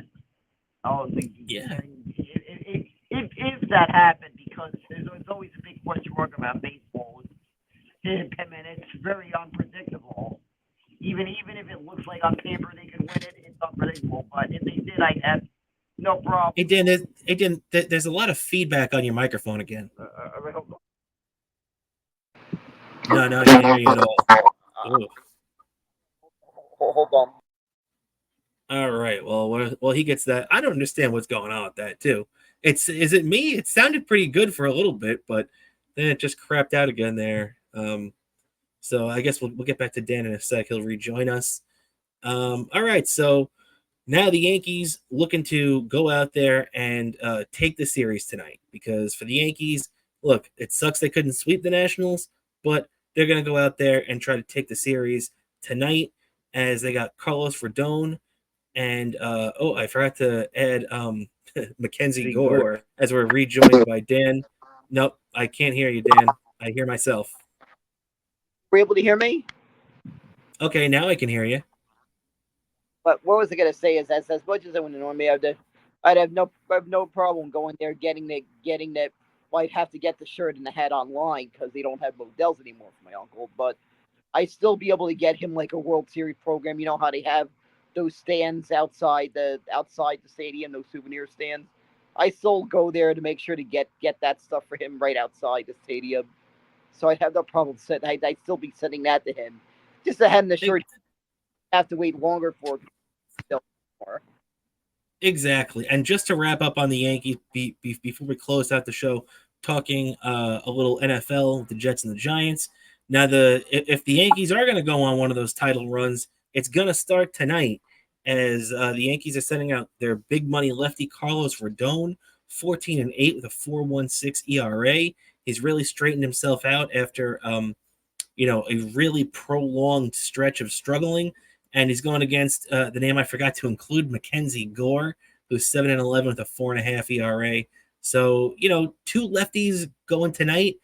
If that happened, because there's always a big question mark about baseball. I mean, it's very unpredictable. Even if it looks like on paper they could win it, it's unpredictable. But if they did, I'd have no problem. There's a lot of feedback on your microphone again. No, I can't hear you at all. Hold on. All right. Well, he gets that. I don't understand what's going on with that too. Is it me? It sounded pretty good for a little bit, but then it just crapped out again there. So I guess we'll get back to Dan in a sec. He'll rejoin us. All right. So now the Yankees looking to go out there and take the series tonight, because for the Yankees, look, it sucks they couldn't sweep the Nationals, but they're going to go out there and try to take the series tonight, as they got Carlos Rodon and I forgot to add Mackenzie Gore as we're rejoined by Dan. Nope, I can't hear you, Dan. I hear myself. Were you able to hear me? Okay, now I can hear you. But what was I gonna say is, as much as I would normally I'd have no problem going there, getting that. Well, I'd have to get the shirt and the hat online because they don't have Models anymore for my uncle. But I'd still be able to get him like a World Series program. You know how they have those stands outside the stadium, those souvenir stands. I still go there to make sure to get that stuff for him right outside the stadium. So I'd have no problem I'd still be sending that to him. Just to have the shirt, have to wait longer for it. Exactly. And just to wrap up on the Yankees before we close out the show, talking a little NFL, the Jets and the Giants. Now, if the Yankees are going to go on one of those title runs, it's going to start tonight, as the Yankees are sending out their big money lefty Carlos Rodon, 14-8 with a 4.16 ERA. He's really straightened himself out after a really prolonged stretch of struggling. And he's going against the name I forgot to include, Mackenzie Gore, who's 7-11 with a 4.5 ERA. So, two lefties going tonight.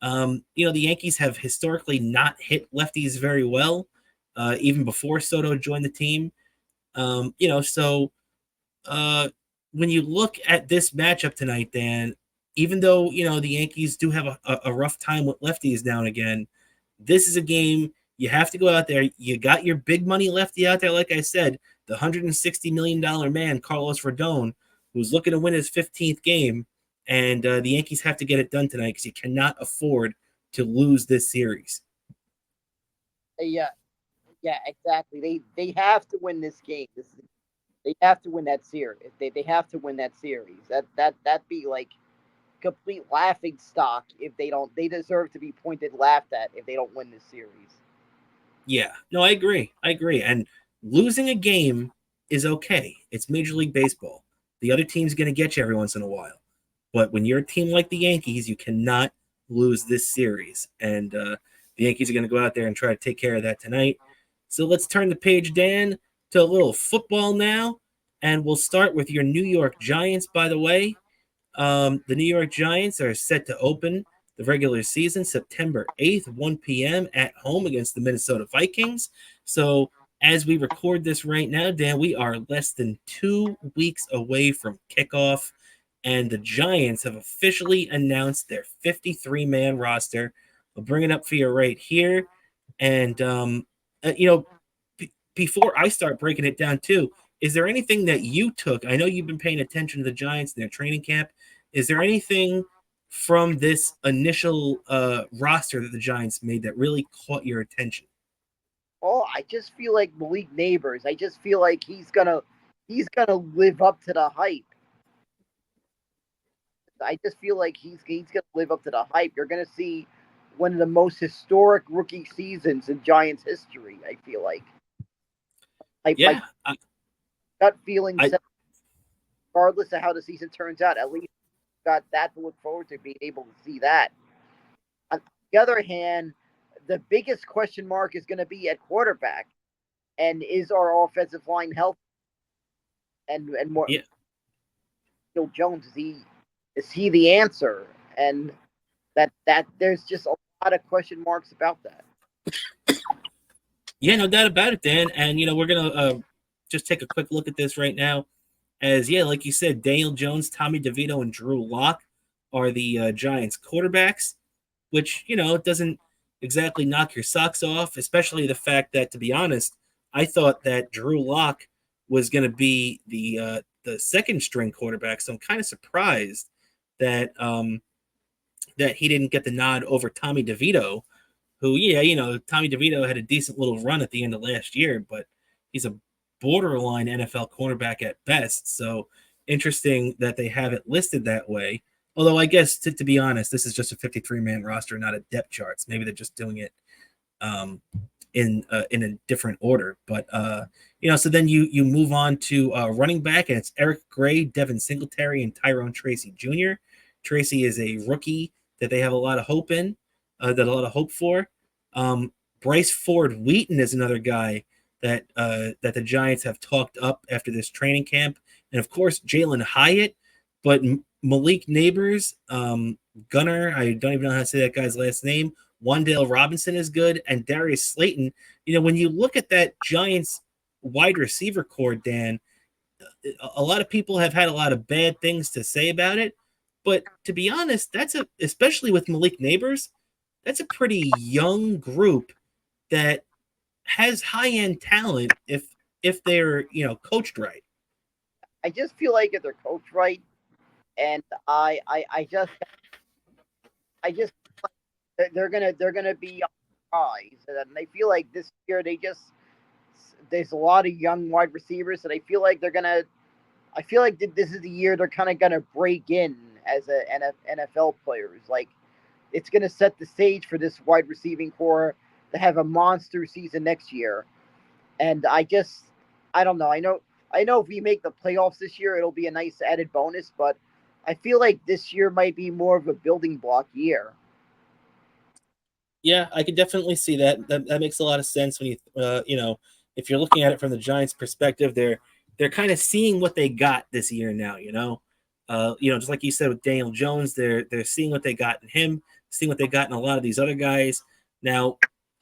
The Yankees have historically not hit lefties very well, even before Soto joined the team. So when you look at this matchup tonight, Dan, even though, the Yankees do have a rough time with lefties now and again, this is a game You have to go out there. You got your big money lefty out there, like I said, the $160 million man, Carlos Rodon, who's looking to win his 15th game. And the Yankees have to get it done tonight because you cannot afford to lose this series. Yeah, exactly. They have to win this game. They have to win that series. They have to win that series. That'd be like complete laughing stock if they don't. They deserve to be pointed laughed at if they don't win this series. Yeah, no, I agree. And losing a game is okay. It's Major League Baseball. The other team's going to get you every once in a while. But when you're a team like the Yankees, you cannot lose this series. And the Yankees are going to go out there and try to take care of that tonight. So let's turn the page, Dan, to a little football now. And we'll start with your New York Giants, by the way. The New York Giants are set to open the regular season September 8th, 1 p.m. at home against the Minnesota Vikings. So as we record this right now, Dan, we are less than 2 weeks away from kickoff, and the Giants have officially announced their 53-man roster. I'll bring it up for you right here. And, before I start breaking it down too, is there anything that you took? I know you've been paying attention to the Giants and their training camp. Is there anything from this initial roster that the Giants made that really caught your attention? Oh, I just feel like Malik Neighbors. I just feel like he's gonna live up to the hype. I just feel like he's gonna live up to the hype. You're gonna see one of the most historic rookie seasons in Giants history. I feel like. Yeah, my gut feeling, regardless of how the season turns out, at least got that to look forward to, being able to see that. On the other hand, the biggest question mark is going to be at quarterback, and is our offensive line healthy? And more, yeah. Phil Jones, is he the answer? And that there's just a lot of question marks about that. Yeah, no doubt about it, Dan. And we're gonna just take a quick look at this right now. As like you said, Daniel Jones, Tommy DeVito, and Drew Lock are the Giants quarterbacks, which doesn't exactly knock your socks off, especially the fact that, to be honest, I thought that Drew Lock was going to be the second string quarterback. So I'm kind of surprised that that he didn't get the nod over Tommy DeVito, who, Tommy DeVito had a decent little run at the end of last year, but he's a borderline NFL cornerback at best. So interesting that they have it listed that way. Although I guess, to be honest, this is just a 53-man roster, not a depth chart. So maybe they're just doing it in a different order. But so then you move on to running back, and it's Eric Gray, Devin Singletary, and Tyrone Tracy Jr. Tracy is a rookie that they have a lot of hope in, for. Bryce Ford Wheaton is another guy that the Giants have talked up after this training camp, and of course Jalen Hyatt, but Malik Neighbors, Gunner, I don't even know how to say that guy's last name. Wan'Dale Robinson is good, and Darius Slayton. When you look at that Giants wide receiver core, Dan, a lot of people have had a lot of bad things to say about it, but to be honest, especially with Malik Neighbors, that's a pretty young group that has high-end talent if they're coached right. I just feel like if they're coached right, and I just they're gonna be on the rise, and I feel like this year there's a lot of young wide receivers, and I feel like this is the year they're kind of gonna break in as NFL players. Like, it's gonna set the stage for this wide receiving core to have a monster season next year. And I don't know. I know if we make the playoffs this year, it'll be a nice added bonus, but I feel like this year might be more of a building block year. Yeah, I could definitely see that. That makes a lot of sense when you if you're looking at it from the Giants' perspective, they're kind of seeing what they got this year now. Just like you said with Daniel Jones, they're seeing what they got in him, seeing what they got in a lot of these other guys. Now,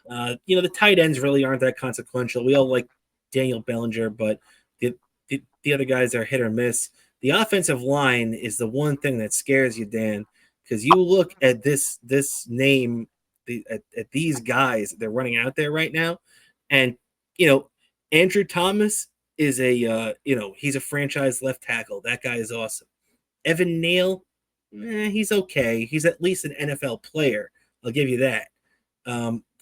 the tight ends really aren't that consequential. We all like Daniel Bellinger, but the other guys are hit or miss. The offensive line is the one thing that scares you, Dan, because you look at this name at these guys they're running out there right now. And Andrew Thomas is a he's a franchise left tackle. That guy is awesome. Evan Neal, he's okay. He's at least an NFL player. I'll give you that.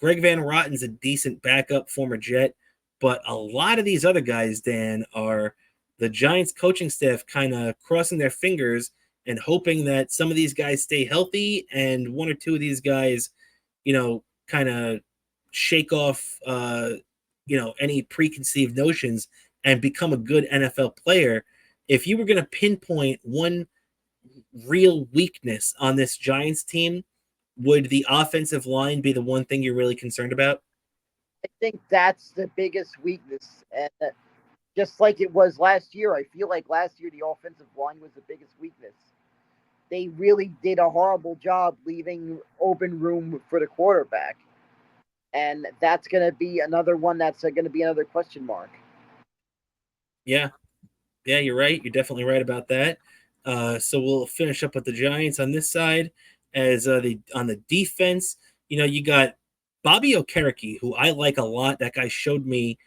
Greg Van Rotten's a decent backup, former Jet, but a lot of these other guys, Dan, are the Giants coaching staff kind of crossing their fingers and hoping that some of these guys stay healthy and one or two of these guys, kind of shake off, any preconceived notions and become a good NFL player. If you were going to pinpoint one real weakness on this Giants team, would the offensive line be the one thing you're really concerned about? I think that's the biggest weakness. And just like it was last year, I feel like last year the offensive line was the biggest weakness. They really did a horrible job leaving open room for the quarterback. And that's going to be another one that's going to be another question mark. Yeah, you're right. You're definitely right about that. So we'll finish up with the Giants on this side. As on the defense, you got Bobby Okereke, who I like a lot. That guy showed me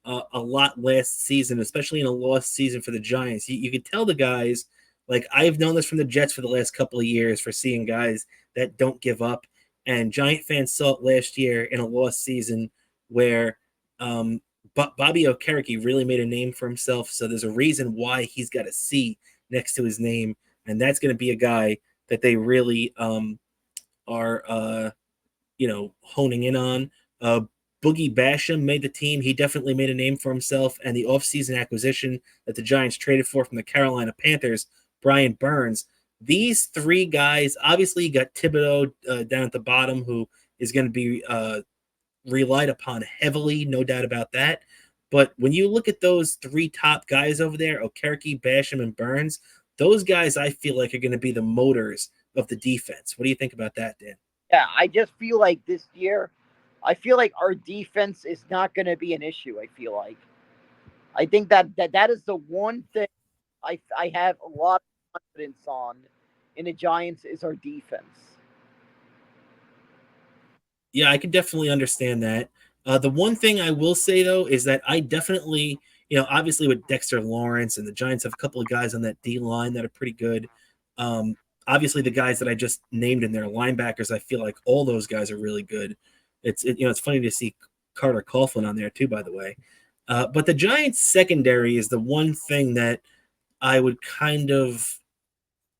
a lot last season, especially in a lost season for the Giants. You could tell the guys, like I've known this from the Jets for the last couple of years, for seeing guys that don't give up. And Giant fans saw it last year in a lost season where Bobby Okereke really made a name for himself. So there's a reason why he's got a C next to his name, and that's going to be a guy that they really are honing in on. Boogie Basham made the team. He definitely made a name for himself. And the offseason acquisition that the Giants traded for from the Carolina Panthers, Brian Burns. These three guys, obviously you got Thibodeau down at the bottom, who is going to be relied upon heavily, no doubt about that. But when you look at those three top guys over there, Okereke, Basham, and Burns, those guys I feel like are going to be the motors of the defense. What do you think about that, Dan? Yeah, I just feel like this year, I feel like our defense is not going to be an issue. I think that is the one thing I have a lot of confidence on in the Giants is our defense. Yeah, I can definitely understand that. The one thing I will say, though, is that I definitely, obviously with Dexter Lawrence and the Giants have a couple of guys on that D line that are pretty good. Obviously, the guys that I just named in there, linebackers, I feel like all those guys are really good. It's funny to see Carter Coughlin on there too, by the way. But the Giants secondary is the one thing that I would kind of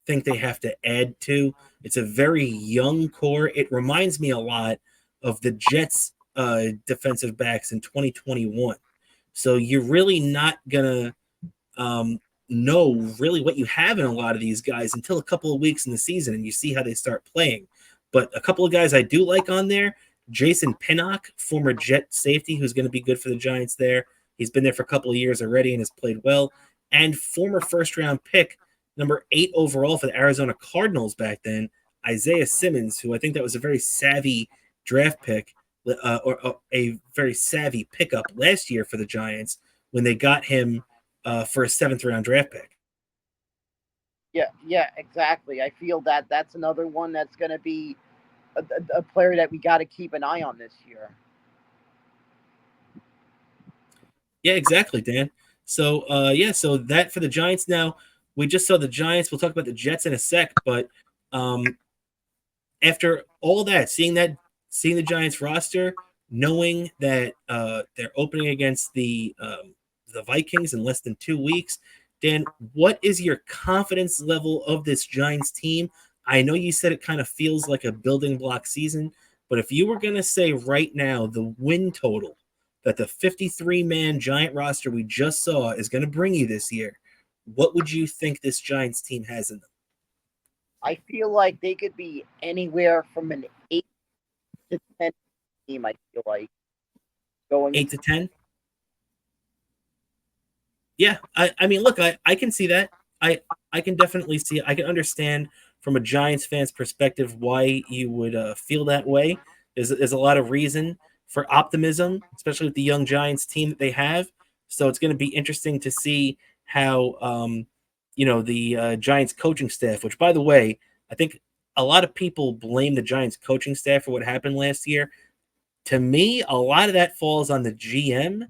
think they have to add to. It's a very young core. It reminds me a lot of the Jets defensive backs in 2021. So you're really not going to know really what you have in a lot of these guys until a couple of weeks in the season and you see how they start playing. But a couple of guys I do like on there, Jason Pinnock, former Jet safety, who's going to be good for the Giants there. He's been there for a couple of years already and has played well. And former first-round pick, number 8 overall for the Arizona Cardinals back then, Isaiah Simmons, who I think that was a very savvy draft pick or a very savvy pickup last year for the Giants when they got him for a 7th-round draft pick. Yeah, exactly. I feel that that's another one that's going to be a player that we got to keep an eye on this year. Yeah, exactly, Dan. So, so that for the Giants. Now, we just saw the Giants. We'll talk about the Jets in a sec, but after all that, seeing the Giants roster, knowing that they're opening against the Vikings in less than 2 weeks, Dan, what is your confidence level of this Giants team? I know you said it kind of feels like a building block season, but if you were going to say right now the win total that the 53-man Giant roster we just saw is going to bring you this year, what would you think this Giants team has in them? I feel like they could be anywhere from an 8 to 10 team, I feel like. Going 8 to 10? Yeah, I mean, look, I can see that. I can definitely see it. I can understand from a Giants fan's perspective why you would feel that way. There's a lot of reason for optimism, especially with the young Giants team that they have. So it's going to be interesting to see how, the Giants coaching staff, which, by the way, I think a lot of people blame the Giants coaching staff for what happened last year. To me, a lot of that falls on the GM,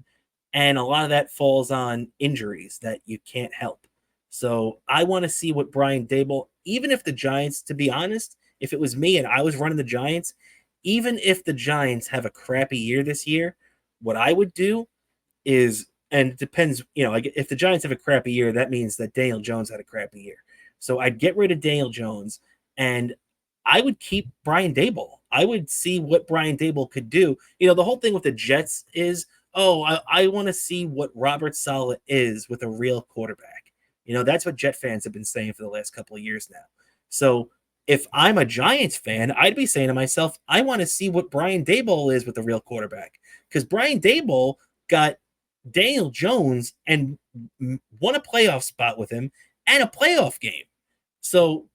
and a lot of that falls on injuries that you can't help. So I want to see what Brian Daboll, even if the Giants, to be honest, if it was me and I was running the Giants, even if the Giants have a crappy year this year, what I would do is, and it depends, like if the Giants have a crappy year, that means that Daniel Jones had a crappy year. So I'd get rid of Daniel Jones and I would keep Brian Daboll. I would see what Brian Daboll could do. The whole thing with the Jets is, I want to see what Robert Saleh is with a real quarterback. That's what Jet fans have been saying for the last couple of years now. So if I'm a Giants fan, I'd be saying to myself, I want to see what Brian Daboll is with a real quarterback. Because Brian Daboll got Daniel Jones and won a playoff spot with him and a playoff game. So,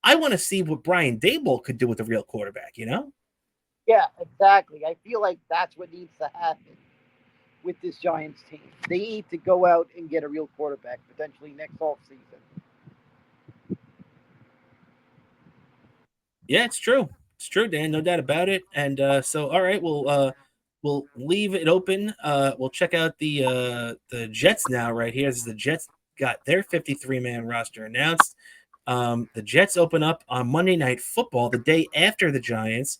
I want to see what Brian Daboll could do with a real quarterback, Yeah, exactly. I feel like that's what needs to happen with this Giants team. They need to go out and get a real quarterback potentially next offseason. Yeah, it's true. It's true, Dan. No doubt about it. And so, all right, we'll leave it open. We'll check out the Jets now. Right here, this is the Jets got their 53-man roster announced. The Jets open up on Monday Night Football, the day after the Giants,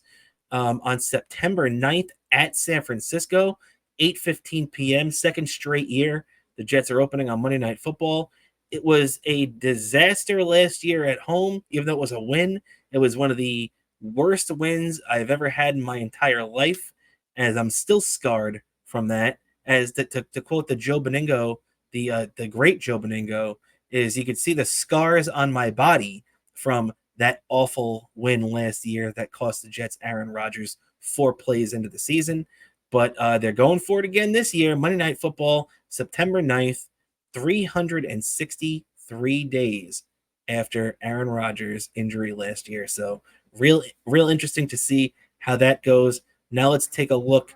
on September 9th at San Francisco, 8:15 p.m. Second straight year the Jets are opening on Monday Night Football. It was a disaster last year at home, even though it was a win. It was one of the worst wins I've ever had in my entire life, as I'm still scarred from that. As to quote the Joe Beningo, the great Joe Beningo, is you could see the scars on my body from that awful win last year that cost the Jets Aaron Rodgers 4 plays into the season. But they're going for it again this year. Monday Night Football, September 9th, 363 days after Aaron Rodgers' injury last year. So real interesting to see how that goes. Now let's take a look.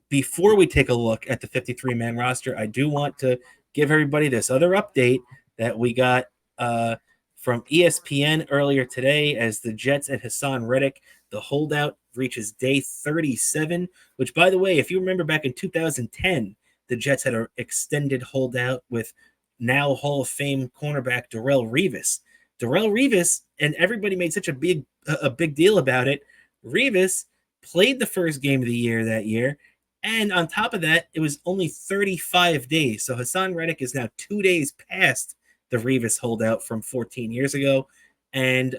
Before we take a look at the 53-man roster, I do want to give everybody this other update that we got from ESPN earlier today, as the Jets and Hassan Reddick, the holdout, reaches day 37, which, by the way, if you remember back in 2010, the Jets had an extended holdout with now Hall of Fame cornerback Darrelle Revis. Darrelle Revis, and everybody made such a big deal about it. Revis played the first game of the year that year, and on top of that, it was only 35 days. So Hassan Reddick is now 2 days past the Revis holdout from 14 years ago. And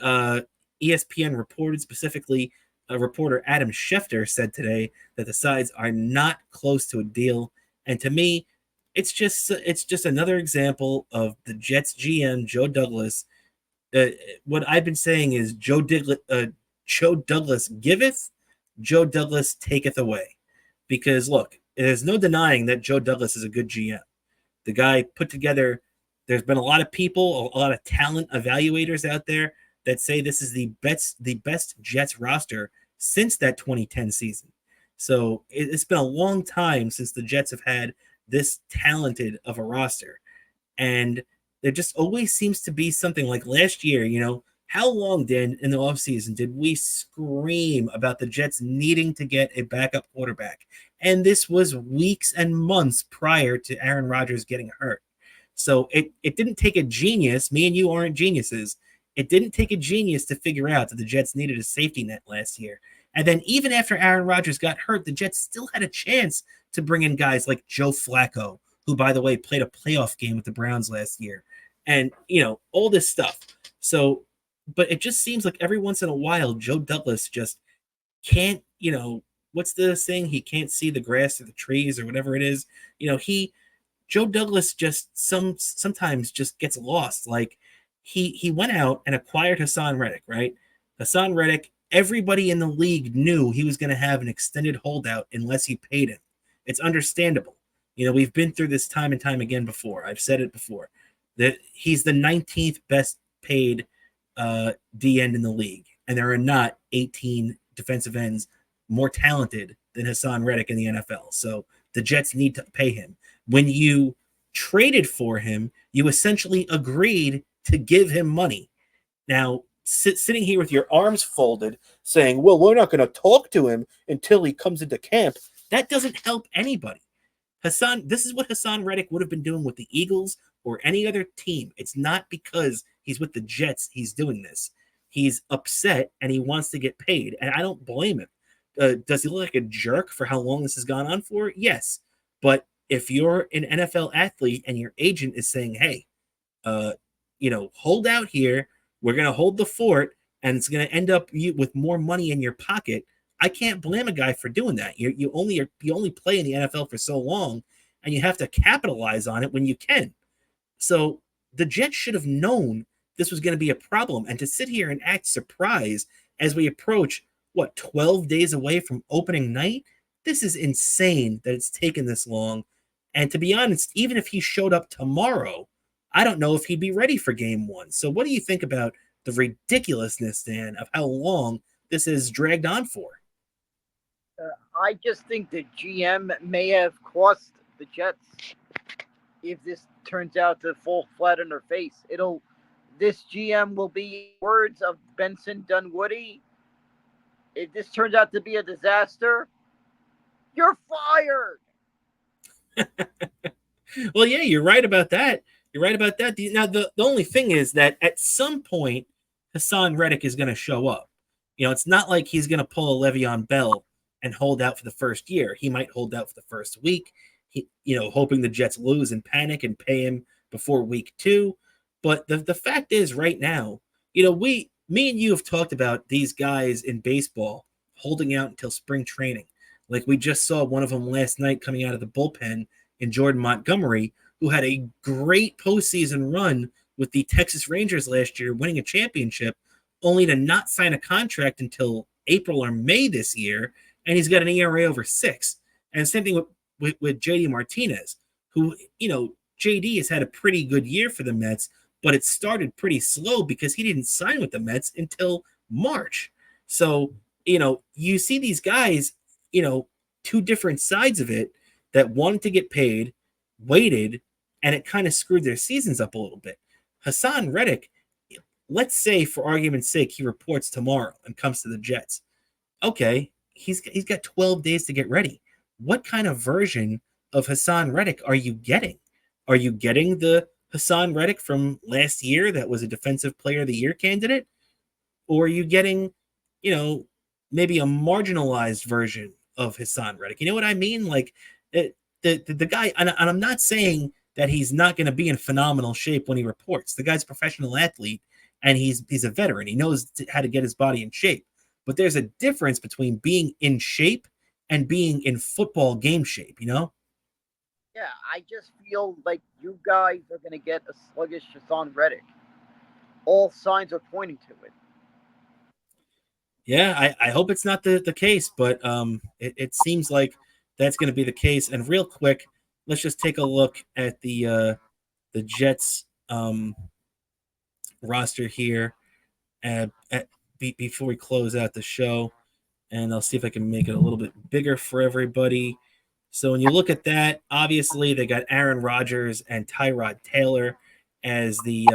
ESPN reported, specifically reporter Adam Schefter said today, that the sides are not close to a deal. And to me, it's just another example of the Jets GM, Joe Douglas. What I've been saying is Joe Douglas giveth, Joe Douglas taketh away. Because, look, there's no denying that Joe Douglas is a good GM. The guy put together, there's been a lot of people, a lot of talent evaluators out there that say this is the best Jets roster since that 2010 season. So it's been a long time since the Jets have had this talented of a roster. And there just always seems to be something like last year, how long, Dan, in the offseason did we scream about the Jets needing to get a backup quarterback? And this was weeks and months prior to Aaron Rodgers getting hurt. So it didn't take a genius. Me and you aren't geniuses. It didn't take a genius to figure out that the Jets needed a safety net last year. And then even after Aaron Rodgers got hurt, the Jets still had a chance to bring in guys like Joe Flacco, who, by the way, played a playoff game with the Browns last year. And, all this stuff. So, but it just seems like every once in a while, Joe Douglas just can't, what's the saying? He can't see the grass or the trees or whatever it is. Joe Douglas just sometimes just gets lost. Like he went out and acquired Hassan Reddick, right? Hassan Reddick, everybody in the league knew he was going to have an extended holdout unless he paid him. It's understandable. We've been through this time and time again before. I've said it before, that he's the 19th best paid D end in the league. And there are not 18 defensive ends more talented than Hassan Reddick in the NFL. So the Jets need to pay him. When you traded for him, you essentially agreed to give him money. Now, sitting here with your arms folded, saying, well, we're not going to talk to him until he comes into camp, that doesn't help anybody. This is what Hassan Reddick would have been doing with the Eagles or any other team. It's not because he's with the Jets he's doing this. He's upset and he wants to get paid, and I don't blame him. Does he look like a jerk for how long this has gone on for? Yes. But if you're an NFL athlete and your agent is saying, hey, hold out here, we're going to hold the fort, and it's going to end up with more money in your pocket, I can't blame a guy for doing that. You only play in the NFL for so long, and you have to capitalize on it when you can. So the Jets should have known this was going to be a problem, and to sit here and act surprised as we approach 12 days away from opening night, this is insane that it's taken this long. And to be honest, even if he showed up tomorrow, I don't know if he'd be ready for game one. So what do you think about the ridiculousness, Dan, of how long this is dragged on for? I just think the GM may have cost the Jets if this turns out to fall flat on their face. This GM will be words of Benson Dunwoody. If this turns out to be a disaster, you're fired. Well, yeah, you're right about that. Now, the only thing is that at some point, Hassan Reddick is going to show up. It's not like he's going to pull a Le'Veon Bell and hold out for the first year. He might hold out for the first week, hoping the Jets lose and panic and pay him before week 2. But the fact is, right now, me and you have talked about these guys in baseball holding out until spring training. Like we just saw one of them last night coming out of the bullpen in Jordan Montgomery, who had a great postseason run with the Texas Rangers last year, winning a championship, only to not sign a contract until April or May this year, and he's got an ERA over 6. And same thing with JD Martinez, who, JD has had a pretty good year for the Mets, but it started pretty slow because he didn't sign with the Mets until March. So, you see these guys, two different sides of it that wanted to get paid, waited, and it kind of screwed their seasons up a little bit. Hassan Reddick, let's say for argument's sake, he reports tomorrow and comes to the Jets. Okay, he's got 12 days to get ready. What kind of version of Hassan Reddick are you getting? Are you getting the Hassan Reddick from last year that was a Defensive Player of the Year candidate? Or are you getting, maybe a marginalized version of Hassan Reddick? You know what I mean? Like the guy, and I'm not saying that he's not going to be in phenomenal shape when he reports. The guy's a professional athlete, and he's a veteran. He knows how to get his body in shape. But there's a difference between being in shape and being in football game shape, Yeah, I just feel like you guys are going to get a sluggish Hassan Reddick. All signs are pointing to it. Yeah, I hope it's not the case, but it seems like that's going to be the case. And real quick, let's just take a look at the Jets roster here before we close out the show, and I'll see if I can make it a little bit bigger for everybody. So when you look at that, obviously they got Aaron Rodgers and Tyrod Taylor as the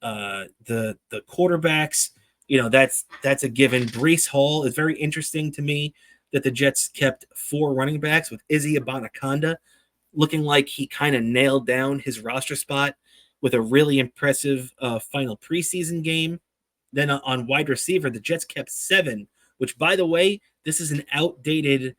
quarterbacks. That's a given. Breece Hall is very interesting to me that the Jets kept 4 running backs, with Izzy Abanikanda looking like he kind of nailed down his roster spot with a really impressive final preseason game. Then on wide receiver, the Jets kept 7, which, by the way, this is an outdated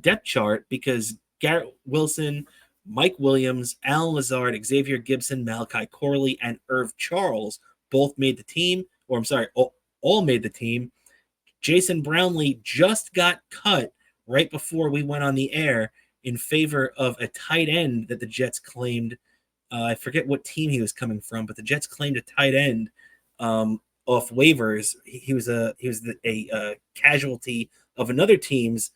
depth chart because Garrett Wilson, Mike Williams, Alan Lazard, Xavier Gibson, Malachi Corley, and Irv Charles both made the team, or I'm sorry, all made the team. Jason Brownlee just got cut right before we went on the air in favor of a tight end that the Jets claimed. I forget what team he was coming from, but the Jets claimed a tight end off waivers. He was a casualty of another team's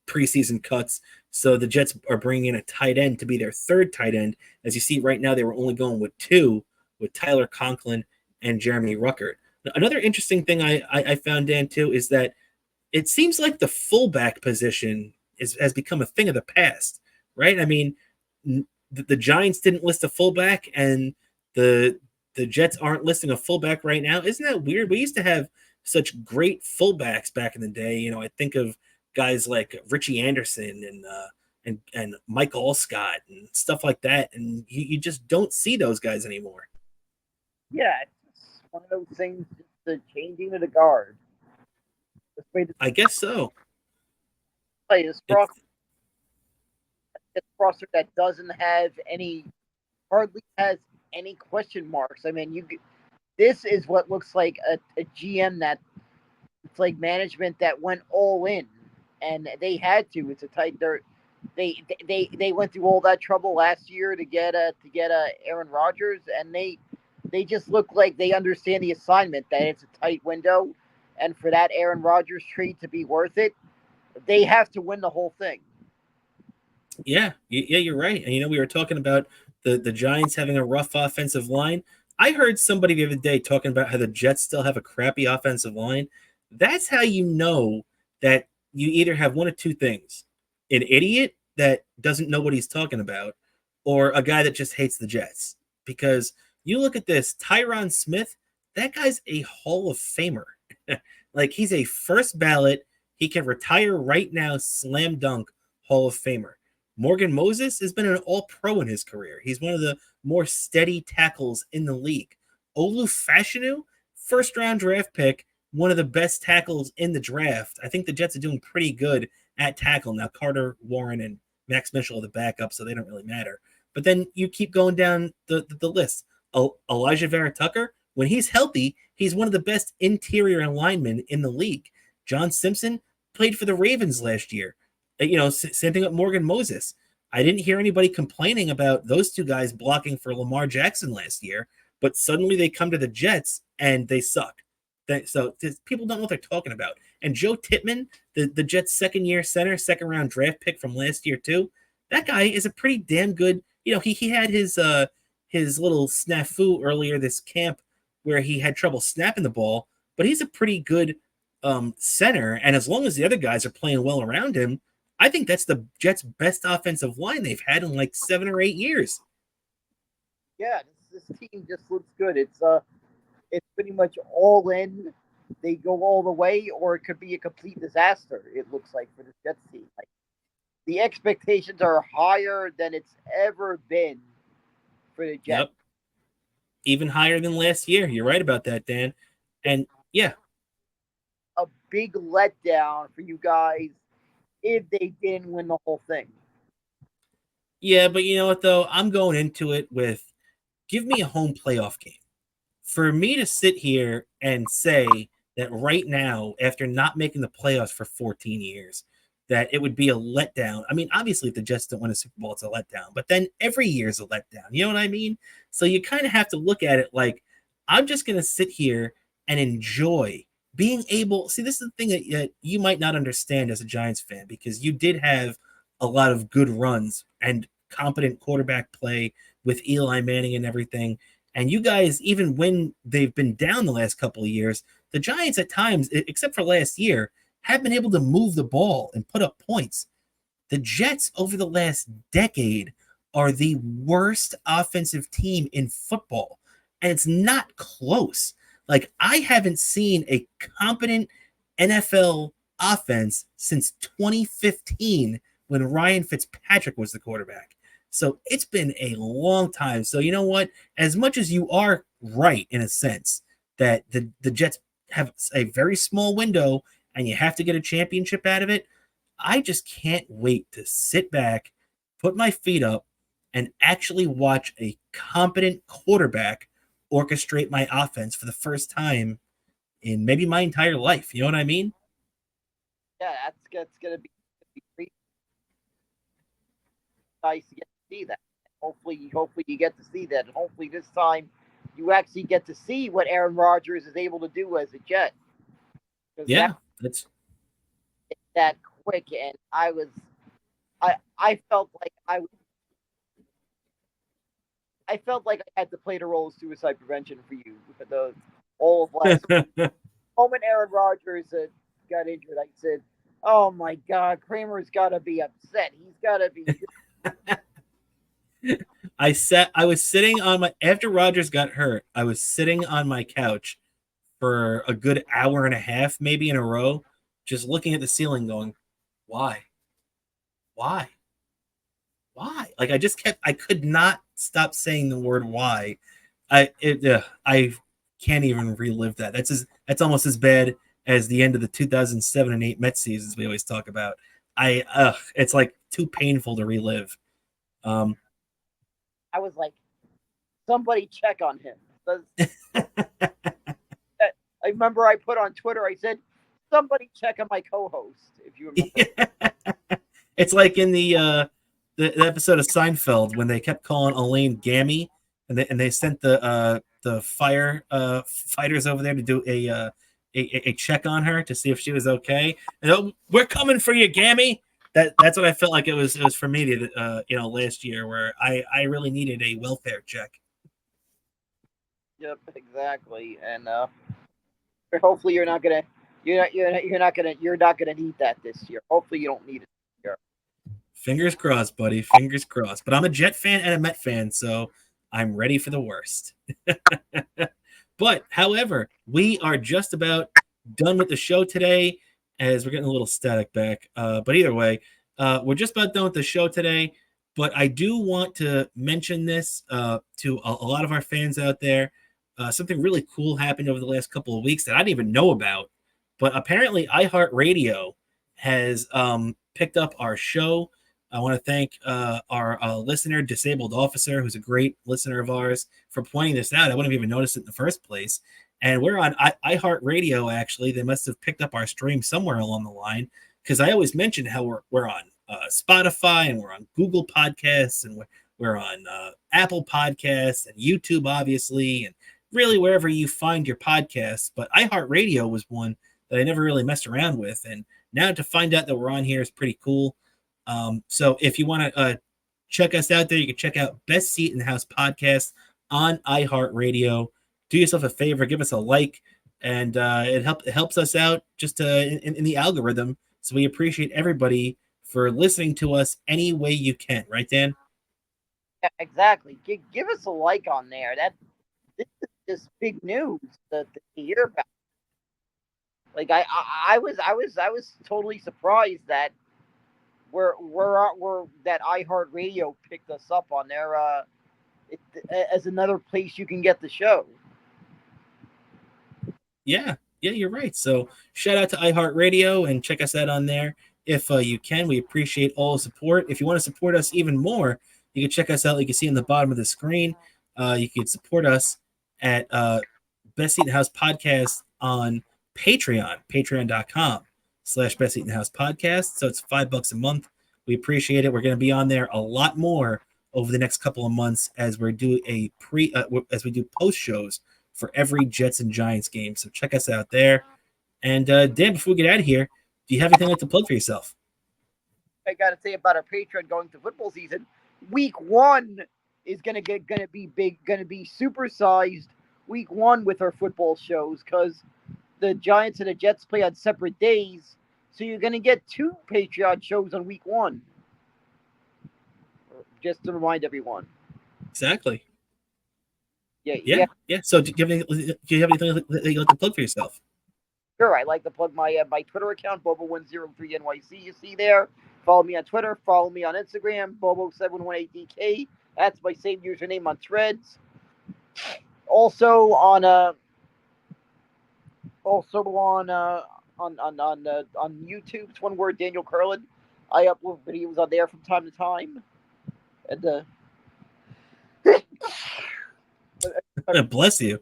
preseason cuts. So the Jets are bringing in a tight end to be their 3rd tight end. As you see right now, they were only going with 2, with Tyler Conklin and Jeremy Ruckert. Another interesting thing I found, Dan, too, is that it seems like the fullback position has become a thing of the past, right? I mean, the Giants didn't list a fullback, and the Jets aren't listing a fullback right now. Isn't that weird? We used to have such great fullbacks back in the day. You know, I think of guys like Richie Anderson and Mike Allscott and stuff like that, and you just don't see those guys anymore. Yeah, it's one of those things. Just the changing of the guard. I guess so. Play this It's, roster that doesn't have any, hardly has any question marks. I mean, this is what looks like a GM that it's like management that went all in, and they had to. It's a tight. They went through all that trouble last year to get Aaron Rodgers, and they just look like they understand the assignment that it's a tight window, and for that Aaron Rodgers trade to be worth it, they have to win the whole thing. yeah, you're right. And we were talking about the Giants having a rough offensive line. I heard somebody the other day talking about how the Jets still have a crappy offensive line. That's how you know that you either have one of two things: an idiot that doesn't know what he's talking about, or a guy that just hates the Jets. Because you look at this, Tyron Smith, that guy's a Hall of Famer. Like, he's a first ballot. He can retire right now, slam dunk Hall of Famer. Morgan Moses has been an all-pro in his career. He's one of the more steady tackles in the league. Olu Fashanu, first-round draft pick, one of the best tackles in the draft. I think the Jets are doing pretty good at tackle. Now, Carter Warren and Max Mitchell are the backup, so they don't really matter. But then you keep going down the list. Elijah Vera Tucker, when he's healthy, he's one of the best interior linemen in the league. John Simpson played for the Ravens last year. Same thing with Morgan Moses. I didn't hear anybody complaining about those two guys blocking for Lamar Jackson last year, but suddenly they come to the Jets and they suck. So people don't know what they're talking about. And Joe Tippmann, the Jets' second-year center, second-round draft pick from last year too, that guy is a pretty damn good. He had his little snafu earlier this camp where he had trouble snapping the ball, but he's a pretty good center. And as long as the other guys are playing well around him, I think that's the Jets' best offensive line they've had in like 7 or 8 years. Yeah, this team just looks good. It's pretty much all in. They go all the way, or it could be a complete disaster. It looks like for the Jets team. Like, the expectations are higher than it's ever been for the Jets. Yep. Even higher than last year. You're right about that, Dan. And yeah, a big letdown for you guys if they didn't win the whole thing. Yeah, but you know what, though? I'm going into it with, give me a home playoff game. For me to sit here and say that right now, after not making the playoffs for 14 years, that it would be a letdown. I mean, obviously, if the Jets don't win a Super Bowl, it's a letdown. But then every year is a letdown. You know what I mean? So you kind of have to look at it like, I'm just going to sit here and enjoy being able. See, this is the thing that you might not understand as a Giants fan, because you did have a lot of good runs and competent quarterback play with Eli Manning and everything. And you guys, even when they've been down the last couple of years, the Giants at times, except for last year, have been able to move the ball and put up points. The Jets over the last decade are the worst offensive team in football, and it's not close. Like, I haven't seen a competent NFL offense since 2015 when Ryan Fitzpatrick was the quarterback. So it's been a long time. So you know what? As much as you are right in a sense that the Jets have a very small window and you have to get a championship out of it, I just can't wait to sit back, put my feet up, and actually watch a competent quarterback orchestrate my offense for the first time in maybe my entire life. You know what I mean? Yeah, that's gonna be pretty nice to get to see that. Hopefully you get to see that, and hopefully this time you actually get to see what Aaron Rodgers is able to do as a Jet. Yeah, that's that quick, and I felt like I felt like I had to play the role of suicide prevention for you. All of last week. The moment Aaron Rodgers got injured, I said, "Oh my God, Kramer's got to be upset. He's got to be." I was sitting on my after Rogers got hurt. I was sitting on my couch for a good hour and a half, maybe in a row, just looking at the ceiling, going, "Why? Why? Why?" Like I could not stop saying the word "why." I can't even relive that. That's almost as bad as the end of the 2007 and 8 Mets seasons we always talk about. It's like too painful to relive. I was like, somebody check on him. I remember I put on Twitter, I said, somebody check on my co-host, if you remember. It's like in the episode of Seinfeld when they kept calling Elaine Gammy, and they sent the fire fighters over there to do a check on her to see if she was okay. And oh, we're coming for you, Gammy. That's what I felt like it was for me last year, where I really needed a welfare check. Yep, exactly. And hopefully you're not gonna need that this year. Hopefully you don't need it this year. Fingers crossed, buddy. Fingers crossed. But I'm a Jet fan and a Met fan, so I'm ready for the worst. But, however, we are just about done with the show today, as we're getting a little static back. But either way, we're just about done with the show today. But I do want to mention this to a lot of our fans out there. Something really cool happened over the last couple of weeks that I didn't even know about. But apparently, iHeartRadio has picked up our show. I want to thank our listener, Disabled Officer, who's a great listener of ours, for pointing this out. I wouldn't have even noticed it in the first place. And we're on iHeartRadio, actually. They must have picked up our stream somewhere along the line, because I always mention how we're on Spotify, and we're on Google Podcasts, and we're on Apple Podcasts, and YouTube, obviously, and really wherever you find your podcasts. But iHeartRadio was one that I never really messed around with. And now to find out that we're on here is pretty cool. So if you want to check us out there, you can check out Best Seat in the House podcast on iHeartRadio. Do yourself a favor, give us a like, and it helps us out just in the algorithm. So we appreciate everybody for listening to us any way you can. Right, Dan? Yeah, exactly. Give us a like on there. This is just big news to hear about. Like I was totally surprised that that iHeartRadio picked us up on their as another place you can get the show. Yeah, you're right. So shout out to iHeartRadio and check us out on there if you can. We appreciate all the support. If you want to support us even more, you can check us out. Like you can see on the bottom of the screen. You can support us at Best Seat in the House podcast on Patreon, patreon.com/Best Seat in the House podcast. So it's $5 a month. We appreciate it. We're going to be on there a lot more over the next couple of months as we do as we do post shows for every Jets and Giants game. So check us out there. And Dan, before we get out of here, do you have anything like to plug for yourself? I got to say about our Patreon going to football season. Week 1 is gonna be big, gonna be supersized. Week 1 with our football shows, because the Giants and the Jets play on separate days, so you're gonna get 2 Patreon shows on Week 1. Just to remind everyone. Exactly. Yeah. So do you have anything that you like to plug for yourself? Sure, I like to plug my Twitter account, Bobo103NYC. You see there. Follow me on Twitter. Follow me on Instagram, Bobo718DK. That's my same username on Threads. Also on YouTube. It's one word, Daniel Curlin. I upload videos on there from time to time. And Bless you.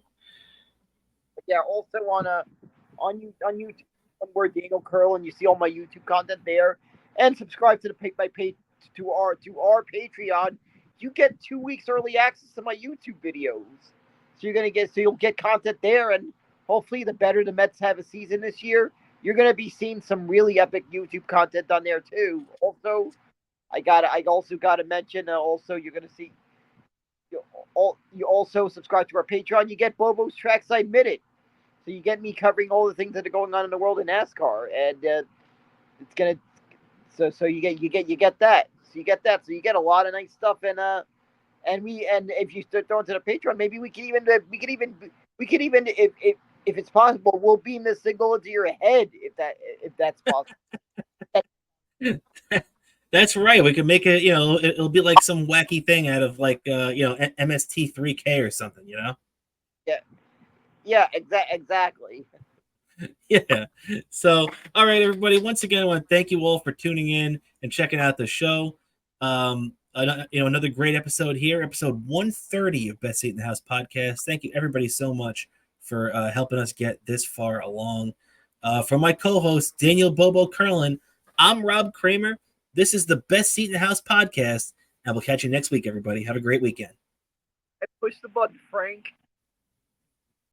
yeah, also on YouTube, one word, Daniel Curlin. You see all my YouTube content there, and subscribe to our Patreon. You get 2 weeks early access to my YouTube videos. So you'll get content there, and hopefully, the better the Mets have a season this year, you're gonna be seeing some really epic YouTube content on there too. Also, I also gotta mention. Also, you're gonna see. You also subscribe to our Patreon. You get Bobo's Trackside Minute, so you get me covering all the things that are going on in the world of NASCAR, and it's gonna. So you get that. So you get that. So you get a lot of nice stuff, and and if you start throwing to the Patreon, maybe we could even if it's possible, we'll beam this signal into your head if that's possible. That's right. We could make it. It'll be like some wacky thing out of like MST3K or something. Yeah, exactly. Yeah. So, all right, everybody. Once again, I want to thank you all for tuning in and checking out the show. Another great episode here, episode 130 of Best Seat in the House podcast. Thank you, everybody, so much for helping us get this far along. For my co-host Daniel Bobo Curlin, I'm Rob Kramer. This is the Best Seat in the House podcast, and we'll catch you next week, everybody. Have a great weekend. Push the button, Frank.